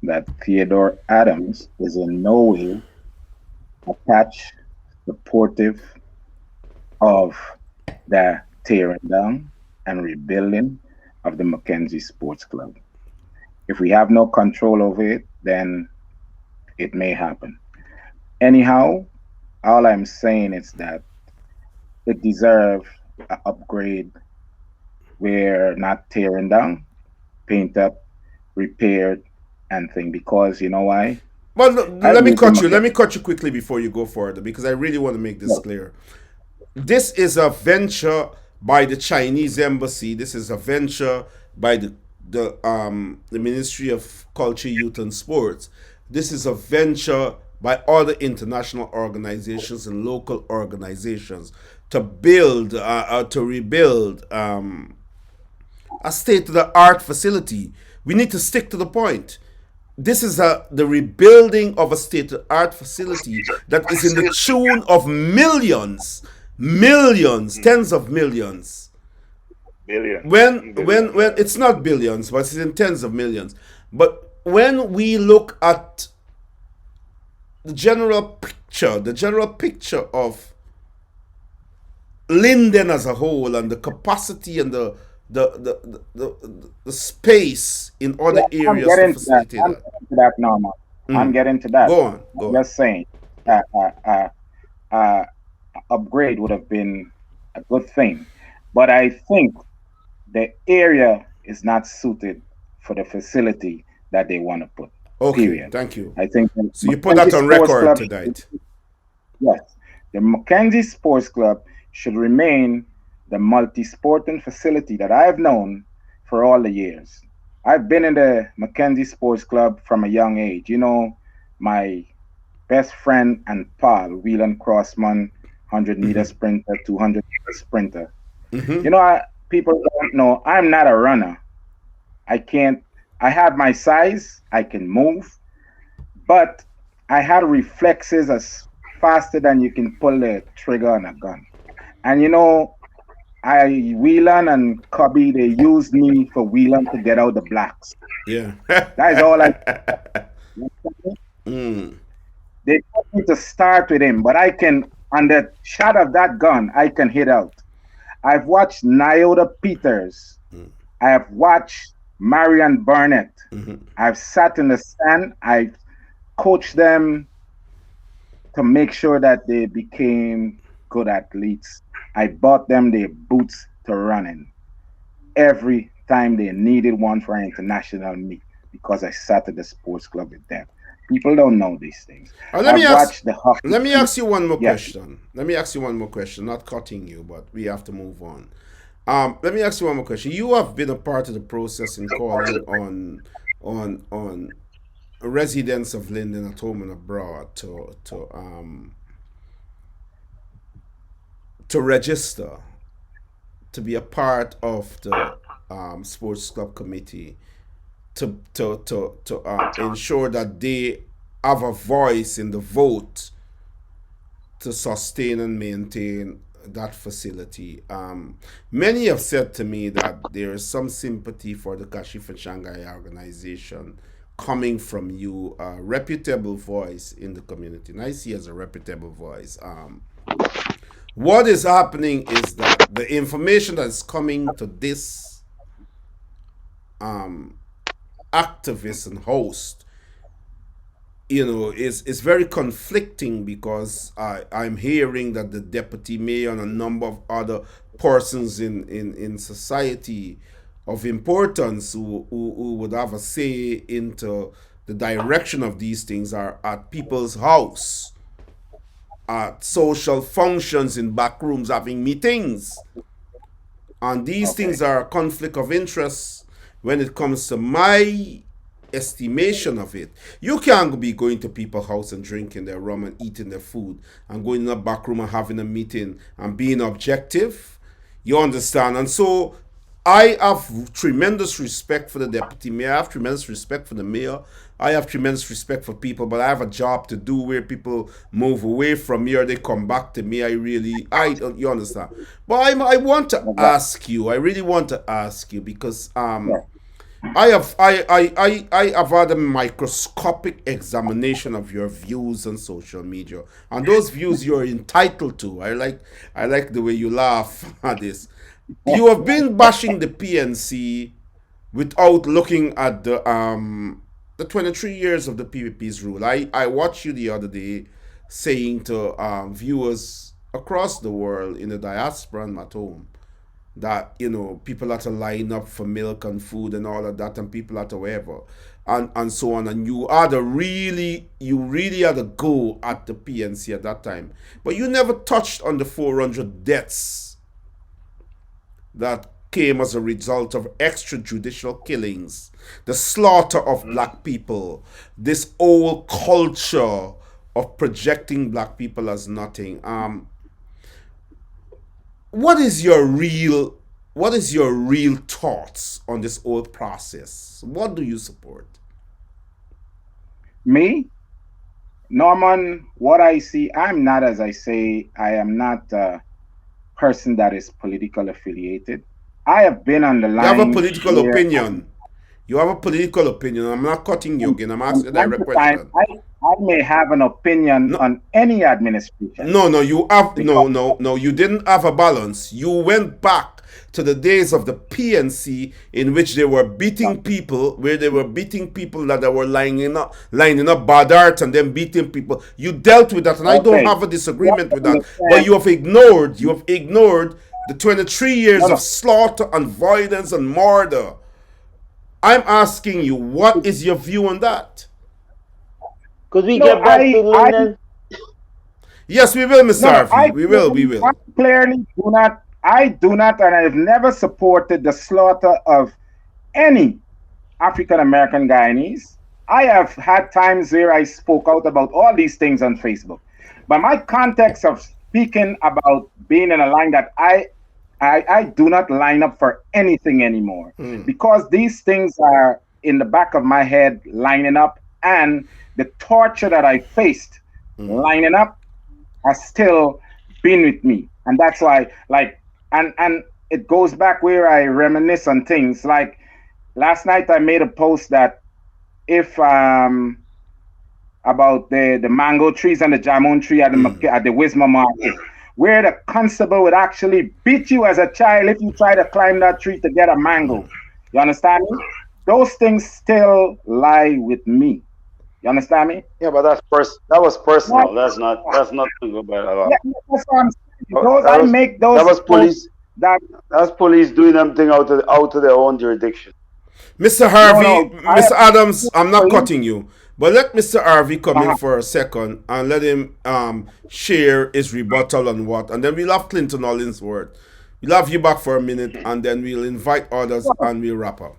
that Theodore Adams is in no way attached, supportive of the tearing down and rebuilding of the Mackenzie Sports Club. If we have no control over it, then it may happen. Anyhow, all I'm saying is that it deserves an upgrade. We're not tearing down, paint up, repaired, and thing. Because you know why? Well, I've let me been to cut you. Let Mackenzie. me cut you quickly before you go further because I really want to make this Yes, clear. This is a venture by the Chinese embassy. This is a venture by the Ministry of Culture, Youth and Sports. This is a venture by other international organizations and local organizations to build, to rebuild a state of the art facility. We need to stick to the point. This is the rebuilding of a state of the art facility that is in the tune of millions, millions, Mm. tens of millions. Billions, When it's not billions, but it's in tens of millions. But when we look at the general picture of Linden as a whole and the capacity and the space in yeah, other I'm areas to getting to that. facilitate I'm that. getting to that now, man. I'm getting to that. Go on, go I'm on. just saying, uh, uh, uh, uh, upgrade would have been a good thing, but I think the area is not suited for the facility that they want to put. Okay, Period. thank you. I think the So you put Mackenzie that on Sports record Club, tonight. yes, the Mackenzie Sports Club should remain the multi-sporting facility that I've known for all the years. I've been in the Mackenzie Sports Club from a young age. You know, my best friend and pal, Whelan Crossman, 100-meter sprinter, 200-meter sprinter. You know, people don't know I'm not a runner. I can't, I have my size, I can move, but I had reflexes as faster than you can pull the trigger on a gun. And you know, Whelan and Cubby, they used me for Whelan to get out the blacks. Yeah. That is all I. Mm. They want me to start with him, but I can, on the shot of that gun, I can hit out. I've watched Nyota Peters. I have watched Marion Burnett. I've sat in the stand. I've coached them to make sure that they became good athletes. I bought them their boots to run in every time they needed one for an international meet because I sat at the sports club with them. People don't know these things. Let me I've ask. watched the hockey Let me team. ask you one more Yes, question. Let me ask you one more question. Not cutting you, but we have to move on. Let me ask you one more question. You have been a part of the process in calling on residents of Linden at home and abroad to register to be a part of the sports club committee to ensure that they have a voice in the vote to sustain and maintain that facility. Many have said to me that there is some sympathy for the Kashif and Shanghai organization coming from you, a reputable voice in the community. And I see as a reputable voice. What is happening is that the information that's coming to this activist and host, is very conflicting because I'm hearing that the deputy mayor and a number of other persons in society of importance who would have a say into the direction of these things are at people's house, at social functions in back rooms having meetings. And these okay. things are a conflict of interest when it comes to my estimation of it. You can't be going to people's house and drinking their rum and eating their food and going in a back room and having a meeting and being objective. You understand? And so I have tremendous respect for the deputy mayor. I have tremendous respect for the mayor. I have tremendous respect for people, but I have a job to do where people move away from me or they come back to me. I don't, you understand? But I want to Exactly. ask you, I really want to ask you because Yeah. I have had a microscopic examination of your views on social media, and those views you're entitled to. I like the way you laugh at this. You have been bashing the PNC without looking at the 23 years of the PPP's rule. I watched you the other day saying to viewers across the world in the diaspora and at home that people have to line up for milk and food and all of that, and people have to whatever and so on, and you really had to go at the PNC at that time, but you never touched on the 400 deaths that came as a result of extrajudicial killings, the slaughter of black people, this old culture of projecting black people as nothing. What is your real thoughts on this whole process? What do you support? Me, Norman, what I see, I'm not, as I say, I am not a person that is politically affiliated. I have been on the line. You have a political opinion. You have a political opinion. I'm not cutting you again. I'm asking a direct question. I may have an opinion on any administration. No, you have no. You didn't have a balance. You went back to the days of the PNC in which they were beating people, where they were beating people that they were lining up bad art and then beating people. You dealt with that, and I don't have a disagreement with that. But you have ignored the 23 years of slaughter and violence and murder. I'm asking you, what is your view on that? Could we get back to Linden? Yes, we will, Mr. Harvey. We will. I clearly do not, and I've never supported the slaughter of any African American Guyanese. I have had times where I spoke out about all these things on Facebook. But my context of speaking about being in a line that I do not line up for anything anymore, because these things are in the back of my head lining up, and the torture that I faced lining up has still been with me. And that's why, and it goes back where I reminisce on things. Like last night I made a post that if about the mango trees and the jamon tree at the Wisma market, where the constable would actually beat you as a child if you try to climb that tree to get a mango. You understand me? Those things still lie with me. You understand me? Yeah, but that was personal. That's nothing to go by at all. Yeah, that's what I'm saying. That was police. That's police doing something out of their own jurisdiction. Mr. Harvey, Mr. Adams, I'm not cutting you, but let Mr. Harvey come in for a second and let him share his rebuttal on what, and then we'll have Clinton Hollingsworth. We'll have you back for a minute, and then we'll invite others and we'll wrap up.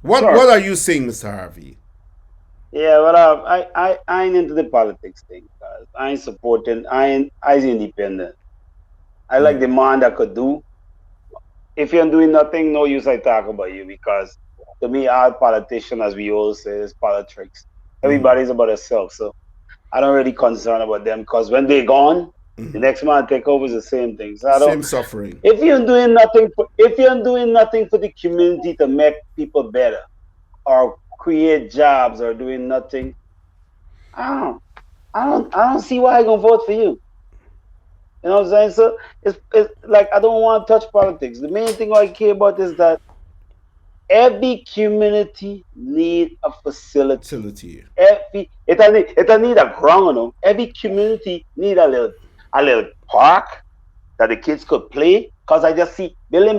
What are you saying, Mr. Harvey? Yeah, well, I ain't into the politics thing, guys. I ain't supporting. I ain't independent. I like the man that could do. If you're doing nothing, no use I talk about you, because to me, all politicians, as we all say, is politics. Everybody's about themselves, so I don't really concern about them, because when they're gone, the next man take over is the same thing. So same suffering. If you're doing nothing for the community to make people better, or create jobs, or doing nothing, I don't see why I'm gonna vote for you. You know what I'm saying? So it's like I don't want to touch politics. The main thing I care about is that every community need a facility. It need a ground, you know? Every community need a little park that the kids could play. Cause I just see billion.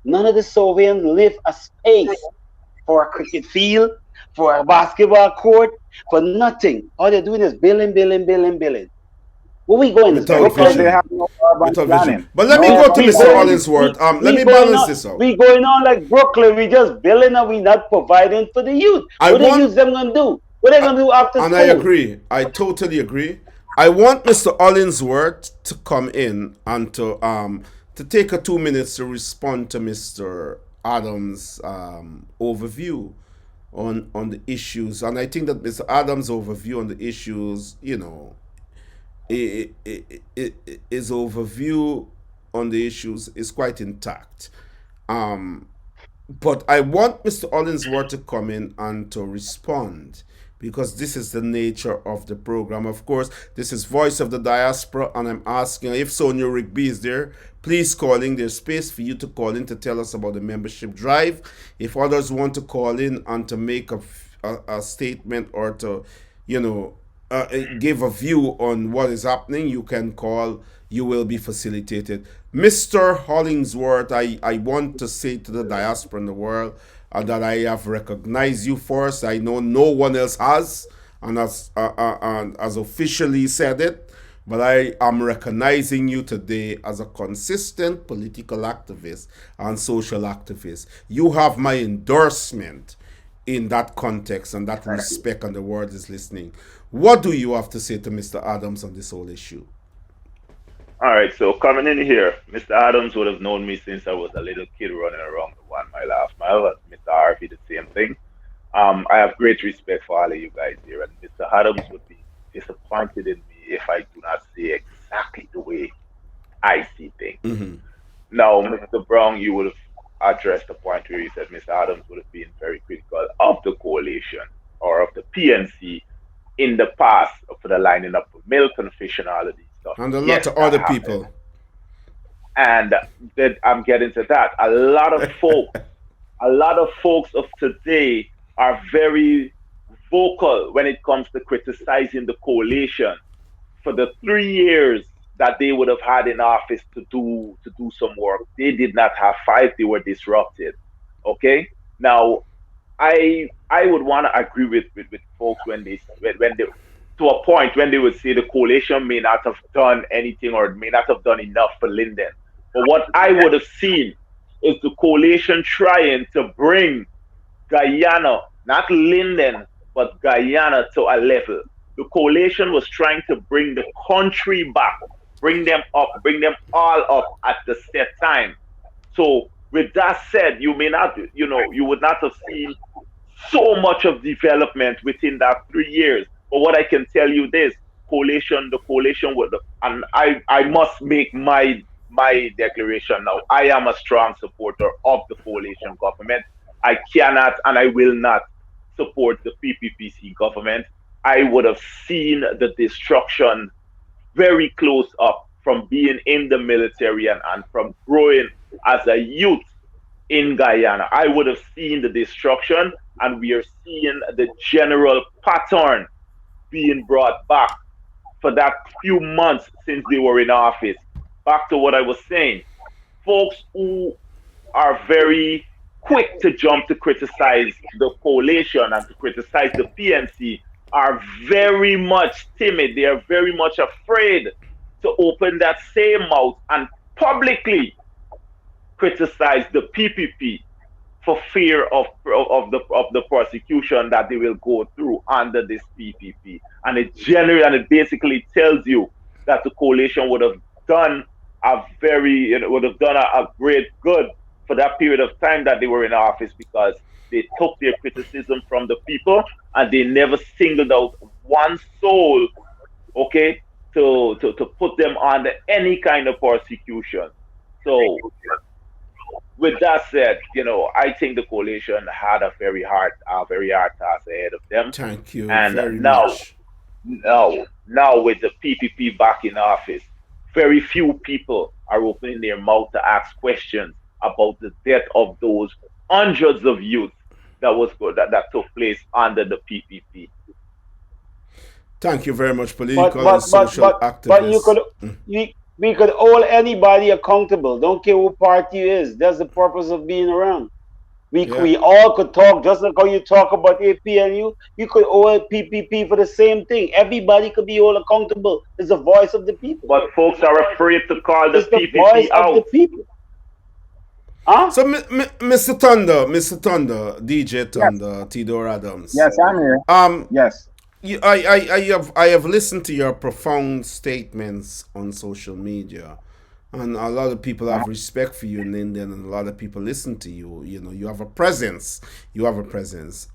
None of the Soviets live a space for a cricket field, for a basketball court, for nothing. All they're doing is billion. Where we going? Without vision. But let me go to Mr. Hollingsworth. Let me balance this out. We going on like Brooklyn. We just billing and we not providing for the youth. What the youth them gonna do? What they gonna do after school? And I agree. I totally agree. I want Mr. Hollingsworth to come in and to take a 2 minutes to respond to Mr. Adams' overview on the issues. And I think that Mr. Adams' overview on the issues, his overview on the issues is quite intact. But I want Mr. Hollingsworth to come in and to respond, because this is the nature of the program. Of course, this is Voice of the Diaspora, and I'm asking if Sonia Rigby is there, please call in. There's space for you to call in to tell us about the membership drive. If others want to call in and to make a statement or to, give a view on what is happening, you can call. You will be facilitated. Mr. Hollingsworth, I want to say to the diaspora in the world that I have recognized you first. I know no one else has, and as officially said it, but I am recognizing you today as a consistent political activist and social activist. You have my endorsement in that context and that respect, and the world is listening. What do you have to say to Mr. Adams on this whole issue? All right, so coming in here, Mr. Adams would have known me since I was a little kid running around the 1 mile, half mile. And Mr. Harvey, the same thing. I have great respect for all of you guys here, and Mr. Adams would be disappointed in me if I do not say exactly the way I see things. Mm-hmm. Now, Mr. Brown, you would have addressed the point where you said Mr. Adams would have been very critical of the coalition or of the PNC in the past for the lining up for milk and fish and all of these stuff. And a lot of other people. And that I'm getting to that. A lot of folks of today are very vocal when it comes to criticizing the coalition for the 3 years that they would have had in office to do some work. They did not have 5, they were disrupted. Okay? Now I would want to agree with folks when they to a point when they would say the coalition may not have done anything or may not have done enough for Linden. But what I would have seen is the coalition trying to bring Guyana, not Linden, but Guyana to a level. The coalition was trying to bring the country back, bring them up, bring them all up at the set time. So with that said, you may not, you would not have seen so much of development within that 3 years. But what I can tell you this, the coalition would, and I must make my declaration now. I am a strong supporter of the coalition government. I cannot and I will not support the PPPC government. I would have seen the destruction very close up from being in the military and from growing as a youth in Guyana. I would have seen the destruction, and we are seeing the general pattern being brought back for that few months since they were in office. Back to what I was saying, folks who are very quick to jump to criticize the coalition and to criticize the PNC are very much timid. They are very much afraid to open that same mouth and publicly criticize the PPP for fear of the prosecution that they will go through under this PPP. And it basically tells you that the coalition would have done a great good for that period of time that they were in office, because they took their criticism from the people and they never singled out one soul, okay, to put them under any kind of persecution. So with that said, I think the coalition had a very hard task ahead of them. Thank you and very much. Now with the PPP back in office, very few people are opening their mouth to ask questions about the death of those hundreds of youth that took place under the PPP. Thank you very much, political and social activists. But we could hold anybody accountable. Don't care what party you is. That's the purpose of being around. We all could talk, just like how you talk about APNU. You could hold PPP for the same thing. Everybody could be held accountable. It's the voice of the people. But folks are afraid to call the PPP the voice out. Of the people. Huh? So, Mr. Thunder, DJ Thunder, yes. Tidor Adams. Yes, I'm here. Yes. I have listened to your profound statements on social media, and a lot of people have respect for you in Lindon, and a lot of people listen to you. You have a presence.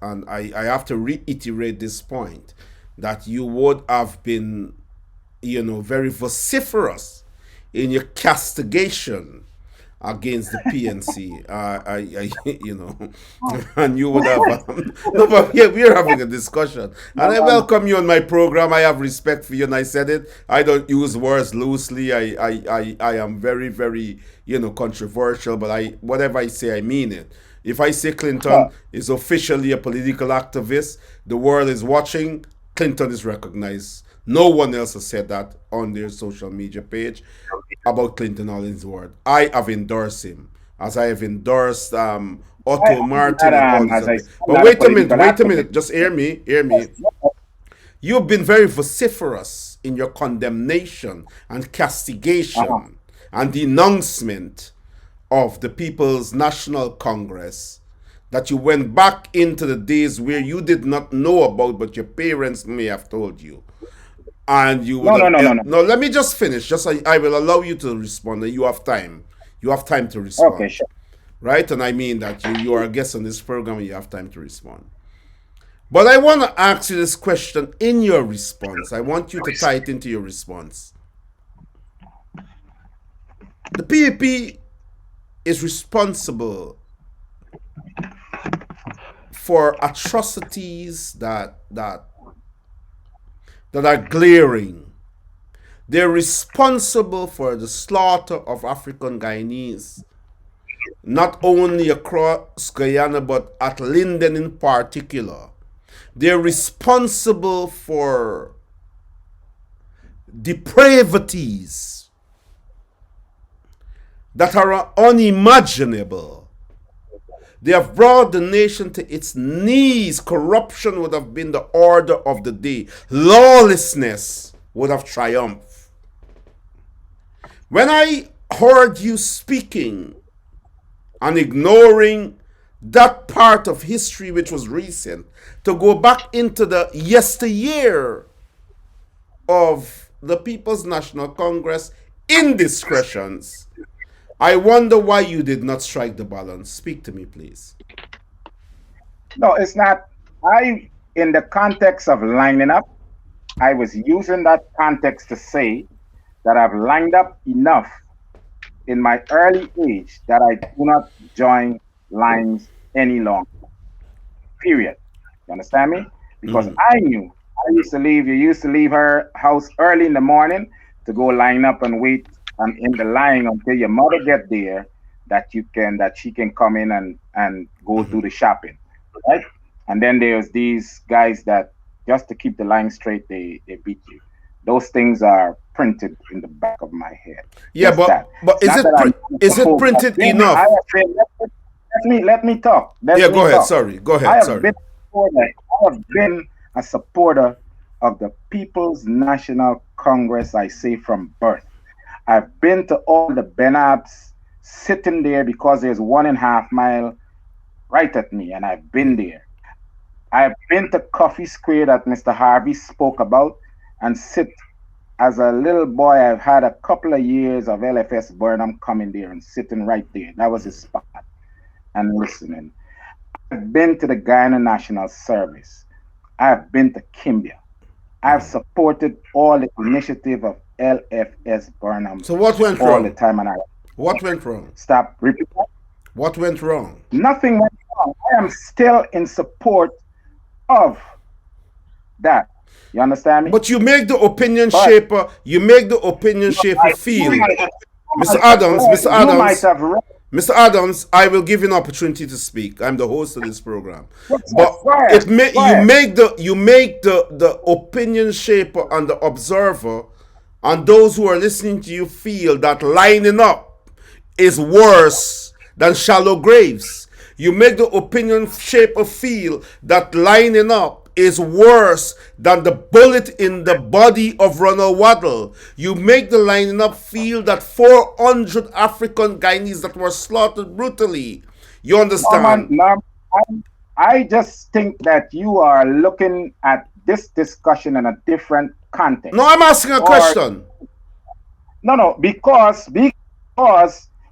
And I have to reiterate this point, that you would have been, very vociferous in your castigation against the PNC, and you would have. No, but yeah, we're having a discussion, and I welcome you on my program. I have respect for you, and I said it. I don't use words loosely. I am very, very, controversial, but whatever I say, I mean it. If I say Clinton is officially a political activist, the world is watching. Clinton is recognized. No one else has said that on their social media page about Clinton Hollingsworth. I have endorsed him, as I have endorsed I Otto am Martin not, and all these as other I things. said, I'm But not a wait a minute, political wait a activist. minute. Just hear me, hear me. You've been very vociferous in your condemnation and Uh-huh. castigation and denouncement of the People's National Congress, that you went back into the days where you did not know about, but your parents may have told you. And you would No, no, have. no, no, no. No, let me just finish. Just I will allow you to respond, and you have time. You have time to Okay, respond. sure. Right? And I mean that you are a guest on this program and you have time to respond. But I want to ask you this question in your response. I want you to tie it into your response. The PAP is responsible for atrocities that are glaring. They're responsible for the slaughter of African Guyanese, not only across Guyana but at Linden in particular. They're responsible for depravities that are unimaginable. They have brought the nation to its knees. Corruption would have been the order of the day. Lawlessness would have triumphed. When I heard you speaking and ignoring that part of history which was recent, to go back into the yesteryear of the People's National Congress indiscretions, I wonder why you did not strike the balance. Speak to me, please. No, it's not. In the context of lining up, I was using that context to say that I've lined up enough in my early age that I do not join lines any longer. Period. You understand me? Because I knew you used to leave her house early in the morning to go line up and wait in the line until your mother get there that she can come in and go do the shopping. Right? And then there's these guys that just to keep the line straight, they beat you. Those things are printed in the back of my head. Yeah, Just that. but It's not that is it printed enough? I have been, let me talk. Yeah, Let me go ahead. talk. Sorry, go I ahead. have Sorry. been a supporter of the People's National Congress, I say from birth. I've been to all the Benabs sitting there because there's 1.5 mile right at me, and I've been there. I've been to Coffee Square that Mr. Harvey spoke about and sit. As a little boy, I've had a couple of years of LFS Burnham coming there and sitting right there. That was his spot and listening. I've been to the Guyana National Service. I've been to Kimbia. I've supported all the initiative of LFS Burnham. So what went all wrong? the time, and What went wrong? Stop. Repeat that. What went wrong? Nothing went wrong. I am still in support of that. You understand me? But you make the opinion shaper. You make the opinion shaper feel. Mr. Adams, Mr. You might Adams, have read. Mr. Adams, I will give you an opportunity to speak. I'm the host of this program. But you make the opinion shaper and the observer and those who are listening to you feel that lining up is worse than shallow graves. You make the opinion shaper feel that lining up is worse than the bullet in the body of Ronald Waddle. You make the lining up feel that 400 African Guyanese that were slaughtered brutally. You understand? I just think that you are looking at this discussion in a different context. No, I'm asking a question. No, because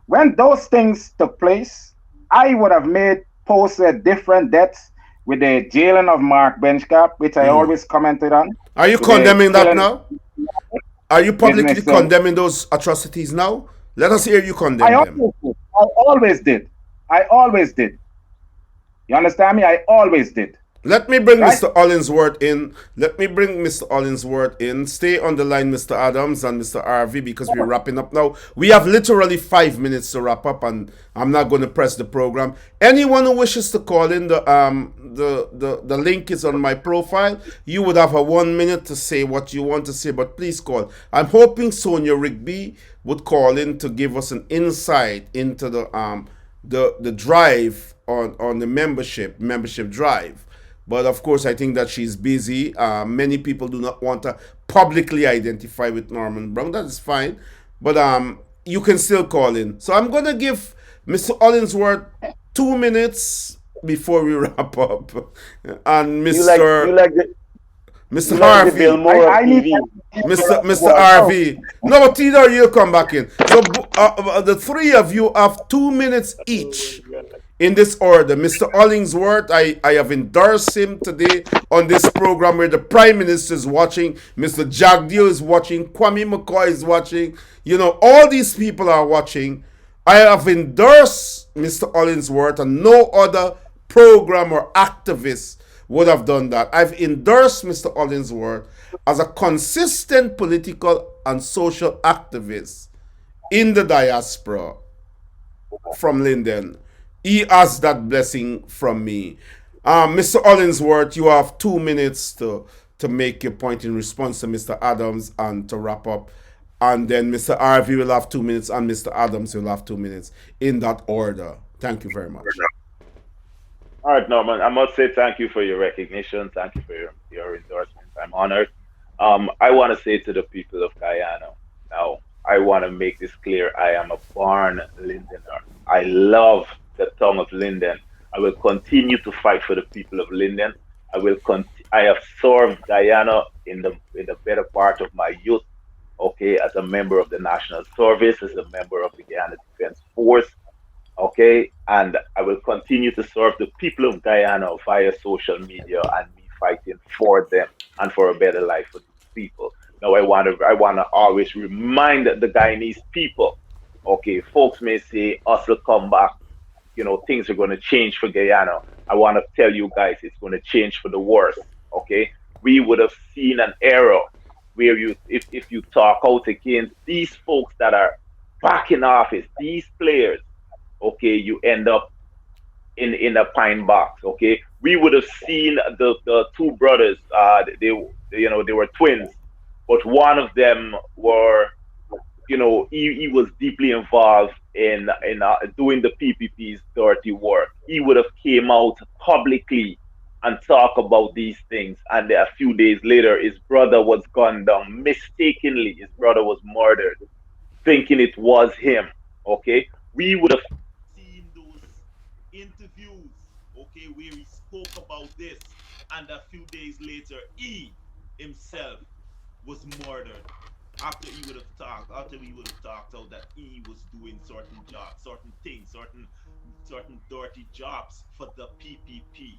when those things took place, I would have made posted different deaths with the jailing of Mark Benchcap, which I always commented on. Are you condemning that now? Are you publicly condemning those atrocities now? Let us hear you condemn them. I always did. You understand me? I always did. Let me bring Right? Mr. Hollingsworth in. Let me bring Mr. Hollingsworth in. Stay on the line, Mr. Adams and Mr. Harvey, because we're wrapping up now. We have literally 5 minutes to wrap up, and I'm not going to press the program. Anyone who wishes to call in, the link is on my profile. You would have a 1 minute to say what you want to say, but please call. I'm hoping Sonia Rigby would call in to give us an insight into the drive on the membership drive. But of course, I think that she's busy. Many people do not want to publicly identify with Norman Brown. That is fine. But you can still call in. So I'm going to give Mr. Hollingsworth 2 minutes before we wrap up. And You like you Mr. like the Mr. you like the Bill Harvey. Moore of I need TV. Mr. oh, RV. No, but Tito, you'll come back in. So the three of you have 2 minutes each in this order. Mr. Hollingsworth, I have endorsed him today on this program where the Prime Minister is watching, Mr. Jagdeo is watching, Kwame McCoy is watching. You know, all these people are watching. I have endorsed Mr. Hollingsworth, and no other program or activist would have done that. I've endorsed Mr. Hollingsworth as a consistent political and social activist in the diaspora from Linden. He has that blessing from me. Mr. Hollingsworth, you have 2 minutes to make your point in response to Mr. Adams and to wrap up. And then Mr. Harvey will have 2 minutes and Mr. Adams will have 2 minutes in that order. Thank you very much. All right, Norman. I must say thank you for your recognition. Thank you for your endorsement. I'm honored. I want to say to the people of Guyana, now, I want to make this clear. I am a born Lindener. I love the tongue of Linden. I will continue to fight for the people of Linden. I have served Guyana in the better part of my youth, okay, as a member of the National Service, as a member of the Guyana Defense Force, okay, and I will continue to serve the people of Guyana via social media and me fighting for them and for a better life for these people. Now I want to always remind the Guyanese people, okay, folks may say us will come back, things are going to change for Guyana. I want to tell you guys it's going to change for the worse, okay? We would have seen an era where if you talk out against these folks that are back in office, these players, okay, you end up in a pine box, okay? We would have seen the two brothers, they were twins, but one of them were, he was deeply involved in doing the PPP's dirty work. He would have came out publicly and talk about these things, and a few days later, his brother was gunned down mistakenly. His brother was murdered, thinking it was him. Okay, we would have seen those interviews, okay, where he spoke about this, and a few days later, he himself was murdered after we would have talked out that he was doing certain jobs, certain things, certain dirty jobs for the PPP.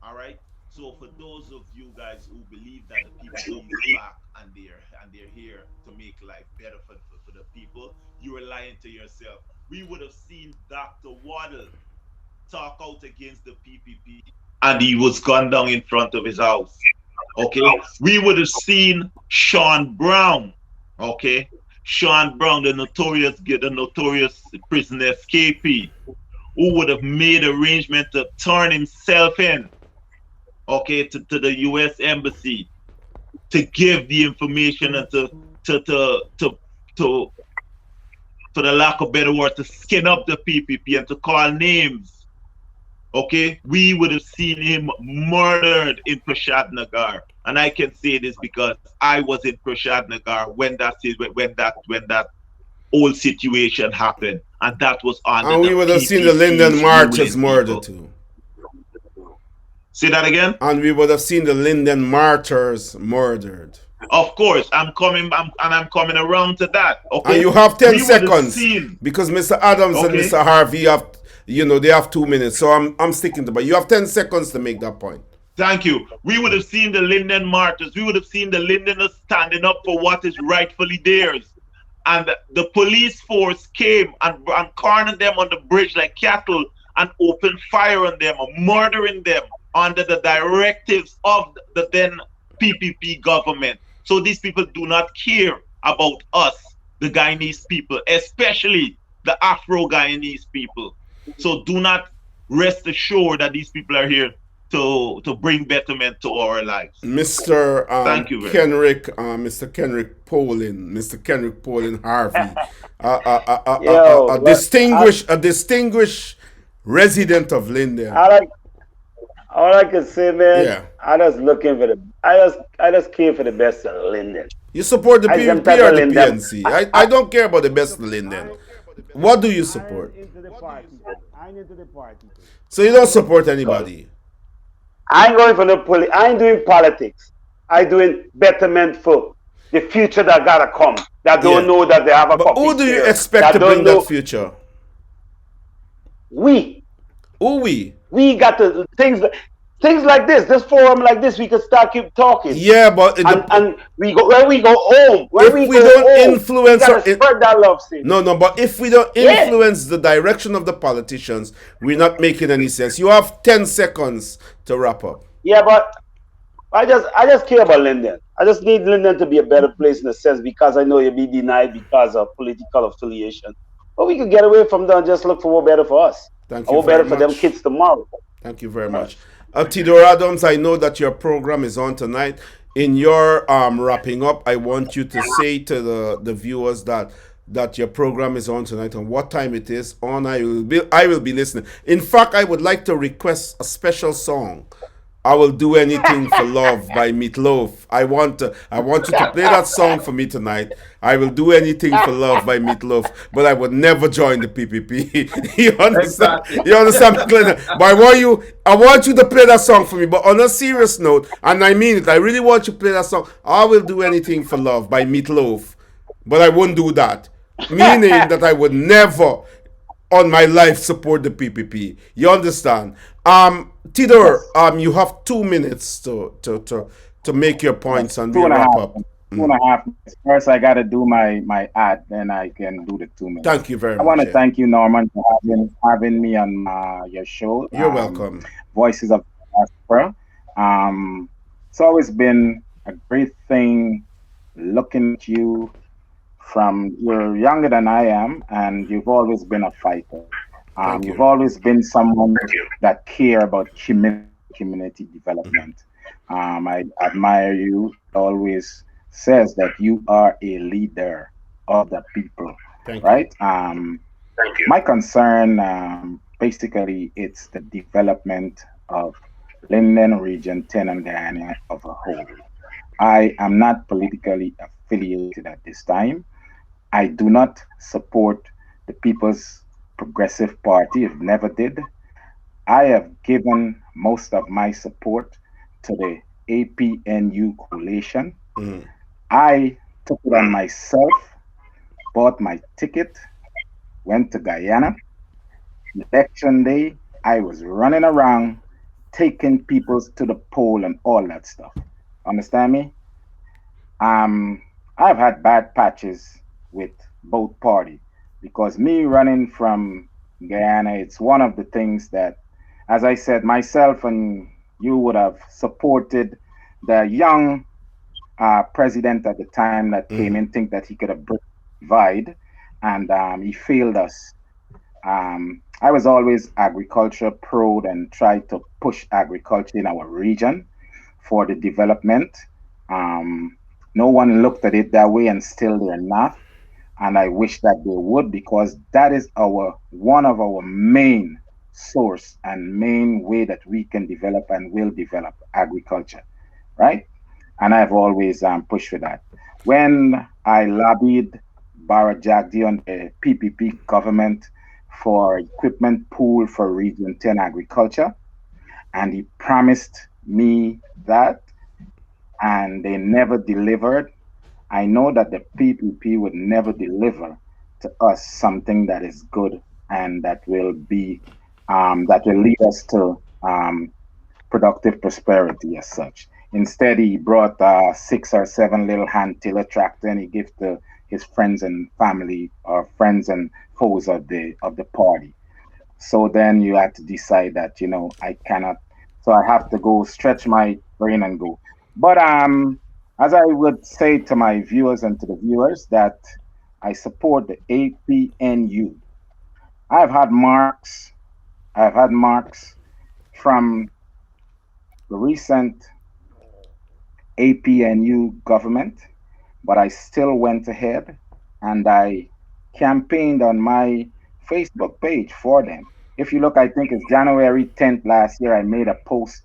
All right. So for those of you guys who believe that the PPP is back and they're here to make life better for the people, you are lying to yourself. We would have seen Dr. Waddle talk out against the PPP, and he was gunned down in front of his house. Okay, we would have seen Sean Brown. Okay, Sean Brown, the notorious prison escapee, who would have made arrangement to turn himself in, okay, to the U.S. embassy to give the information and to for the lack of better word, to skin up the PPP and to call names. Okay, we would have seen him murdered in Prashad Nagar, and I can say this because I was in Prashad Nagar when that whole situation happened, and that was under And we the would have seen the Linden PPP's marchers ruling, murdered people. too. Say that again. And we would have seen the Linden martyrs murdered. Of course, I'm coming around to that. Okay, And you have 10 we would have seconds seen. because Mr. Adams and Okay, Mr. Harvey have, they have 2 minutes. So I'm sticking to, but you have 10 seconds to make that point. thank you. We would have seen the Linden martyrs. We would have seen the Lindeners standing up for what is rightfully theirs. And the police force came and cornered them on the bridge like cattle and opened fire on them, murdering them under the directives of the then PPP government. So these people do not care about us, the Guyanese people, especially the Afro-Guyanese people. So do not rest assured that these people are here to bring betterment to our lives. Mr. Thank you very much. Kenrick, Mr. Kenrick Polin, Mr. Kenrick Polin Harvey, Yo, a well, distinguished resident of Linden. all I can say, man, Yeah. I just looking for I just care for the best of Linden. You support the I PPP sometimes or the Linden. PNC? I don't care about the best of Linden. What do you support? Into the party. I'm into the party. So you don't support anybody? I ain't going for no I ain't doing politics. I doing betterment for the future that gotta come. That don't Yeah. know that they have a But copy who do you here, expect to don't bring know- that future? We got to things like this forum like this. We can start keep talking. Yeah, but and we go when we go home. If we don't influence we our- gotta spread that love, see. no, but if we don't influence the direction of the politicians, we're not making any sense. You have 10 seconds to wrap up. Yeah, but I just care about Linden. I just need Linden to be a better place in a sense because I know you'll be denied because of political affiliation. But we could get away from that and just look for what better for us. Thank Or you what better very for them much. kids tomorrow. Thank you very much. Tidor Adams, I know that your program is on tonight. In your wrapping up, I want you to say to the viewers that your program is on tonight and what time it is on. I will be listening. In fact, I would like to request a special song. I Will Do Anything for Love by Meatloaf. I want you to play that song for me tonight. I Will Do Anything for Love by Meatloaf, but I would never join the PPP. You understand? Exactly. You understand, Clinton? But I want you to play that song for me. But on a serious note, and I mean it, I really want you to play that song. I Will Do Anything for Love by Meatloaf, but I won't do that. Meaning that I would never on my life support the PPP. You understand? Tidor, you have 2 minutes to make your points and we wrap up. 2.5 minutes. First, I got to do my ad, then I can do the 2 minutes. Thank you very much. I want to yeah. thank you, Norman, for having me on your show. You're welcome. Voices of Diaspora. It's always been a great thing looking at you from you're younger than I am, and you've always been a fighter. You've always been someone that care about community development. I admire you. Always says that you are a leader of the people, right? Thank you. My concern, basically, it's the development of Linden Region 10 and Guyana of a whole. I am not politically affiliated at this time. I do not support the People's Progressive Party. It never did. I have given most of my support to the APNU coalition. Mm. I took it on myself, bought my ticket, went to Guyana. Election day, I was running around taking people to the poll and all that stuff. Understand me? I've had bad patches with both parties because me running from Guyana, it's one of the things that, as I said, myself and you would have supported the young president at the time that came in, think that he could have bridged the divide, and he failed us. I was always agriculture proud and tried to push agriculture in our region for the development. No one looked at it that way, and still they're not. And I wish that they would, because that is one of our main source and main way that we can develop and will develop agriculture, right? And I've always pushed for that. When I lobbied Barra Jagdi on the PPP government for equipment pool for Region 10 agriculture, and he promised me that, and they never delivered. I know that the PPP would never deliver to us something that is good and that will be that will lead us to productive prosperity as such. Instead, he brought 6 or 7 little hand tiller tractor and he gave to his friends and family, or friends and foes of the party. So then you had to decide that, I cannot So I have to go stretch my brain and go. But as I would say to my viewers and to the viewers that I support the APNU. I have had marks from the recent APNU government, but I still went ahead and I campaigned on my Facebook page for them. If you look, I think it's January 10th last year, I made a post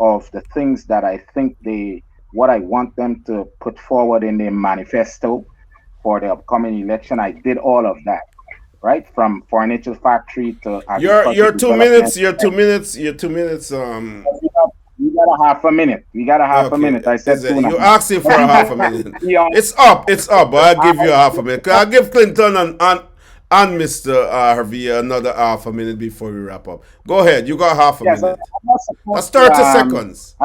of the things that I think what I want them to put forward in their manifesto for the upcoming election. I did all of that, right? From furniture factory to Your agriculture two development. minutes. Your 2 minutes. Your 2 minutes. We got a half a minute. We got a half a Okay. minute. I Is said two it, and a you half. asking for a half a minute? Beyond, It's up. It's up. But I'll give you a half a minute. I'll give Clinton and Mr. Harvey another half a minute before we wrap up. Go ahead. You got half a yes, I minute. was That's supposed to 30 seconds.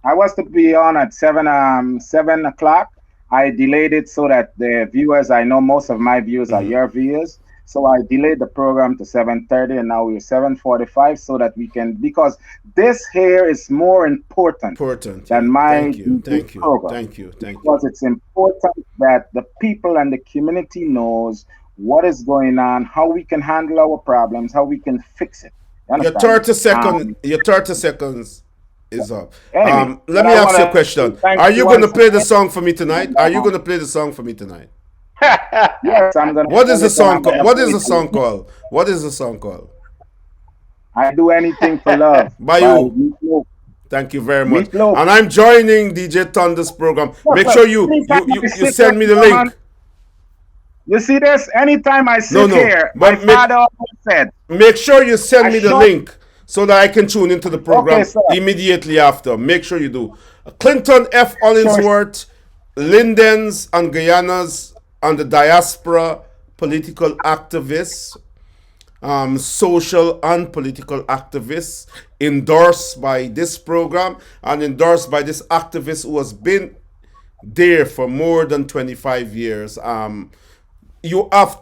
I was to be on at 7 o'clock. I delayed it so that the viewers, I know most of my viewers are your viewers. So I delayed the program to 7:30 and now we're 7:45 so that we can, because this here is more important Important. than Yeah. my Thank you. Thank you. program. Thank you. Thank you. Because it's important that the people and the community knows what is going on, how we can handle our problems, how we can fix it. You Your understand? 30 second. Your 30 seconds is up. Anyway, Let but me I ask you a want to question. thank Are you you going to once play the again. song for me tonight? Are you going to play the song for me tonight? Yes, I'm gonna What is play the it and song I'm called? gonna What play is it the to you. song called? What is the song called? I do anything for love By by you. Meatloaf. Thank you very much. Meatloaf. And I'm joining DJ Thunder's program. Look, Make look, sure you anytime you you, I you sit send down, me the come on. link. You see this? Anytime I No, sit no. here, my But make father always said, make sure you send I me the shut. link so that I can tune into the Okay, program sir. immediately after. Make sure you do. Clinton F. Sure. Hollingsworth, Lindens and Guyanas and the Diaspora, political activists, social and political activists, endorsed by this program and endorsed by this activist who has been there for more than 25 years. You have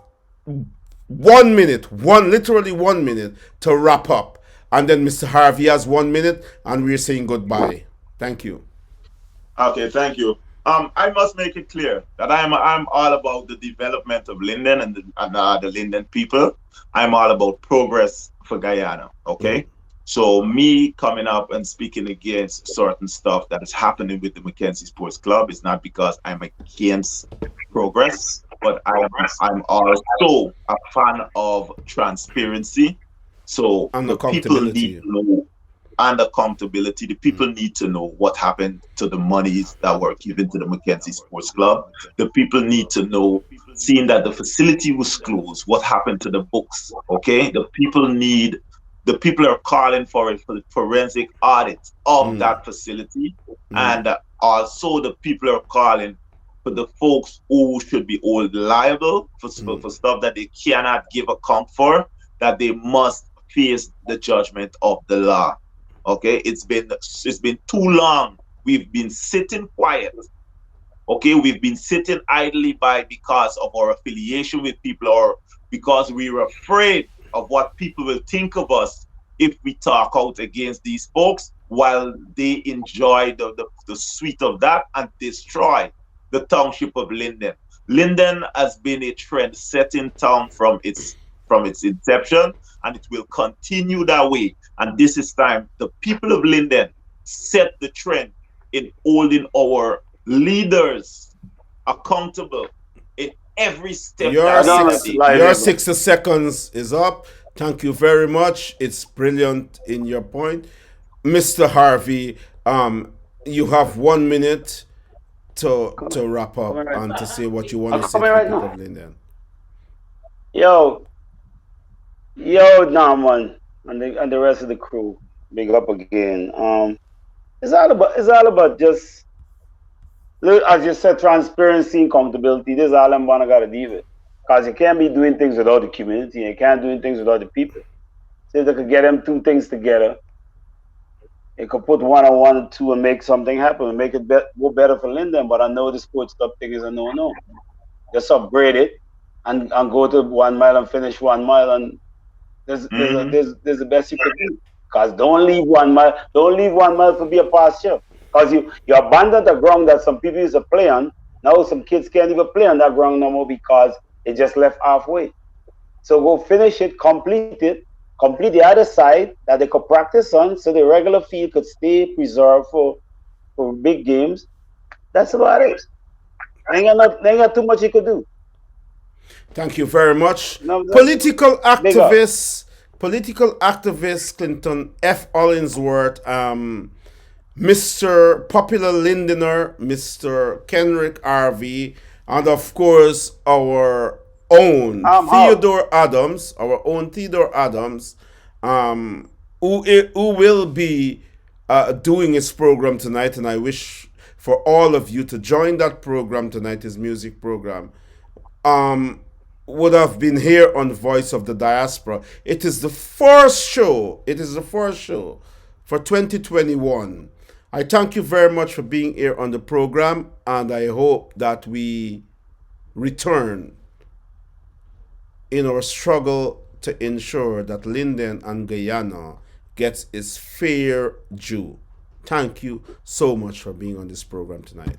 1 minute, literally 1 minute to wrap up. And then Mr. Harvey has 1 minute and we're saying goodbye. Thank you. Okay, thank you. I must make it clear that I'm all about the development of Linden and the Linden people. I'm all about progress for Guyana. Okay, so me coming up and speaking against certain stuff that is happening with the Mackenzie Sports Club is not because I'm against progress, but I'm also a fan of transparency. So And the people need accountability. to know, and accountability. The people need to know what happened to the monies that were given to the Mackenzie Sports Club. The people need to know, seeing that the facility was closed, what happened to the books. Okay, the people are calling for a forensic audit of that facility, and also the people are calling for the folks who should be held liable for stuff that they cannot give account for, that they must face the judgment of the law. Okay, it's been too long. We've been sitting quiet. Okay, we've been sitting idly by because of our affiliation with people, or because we're afraid of what people will think of us if we talk out against these folks while they enjoy the sweet of that and destroy the township of Linden. Linden has been a trend-setting town from its inception, and it will continue that way. And this is time the people of Linden set the trend in holding our leaders accountable in every step that they do. Your 60 seconds is up. Thank you very much. It's brilliant in your point. Mr. Harvey, you have 1 minute to wrap up and to say what you want to say to the people of Linden. Yo, nah, man, and the rest of the crew, big up again. It's all about just, as you said, transparency and accountability. This is all I'm gonna gotta deal with, cause you can't be doing things without the community. You can't do things without the people. So if they could get them two things together, it could put one on one and two and make something happen and make it go better for Linden. But I know the sports club thing is a no. Just upgrade it and go to 1 mile and finish 1 mile, and there's the best you could do. Because don't leave 1 mile to be a pasture. Because you abandon the ground that some people used to play on. Now some kids can't even play on that ground no more because they just left halfway. So go finish it, complete the other side that they could practice on so the regular field could stay preserved for big games. That's about it. Ain't got too much you could do. Thank you very much. No, big up. Political activist Clinton F. Hollingsworth, Mr. Popular Lindener, Mr. Kenrick Harvey, and of course our own Theodore Adams, who will be doing his program tonight, and I wish for all of you to join that program tonight, his music program. Would have been here on Voice of the Diaspora. It is the first show. For 2021. I thank you very much for being here on the program, and I hope that we return in our struggle to ensure that Linden and Guyana gets its fair due. Thank you so much for being on this program tonight.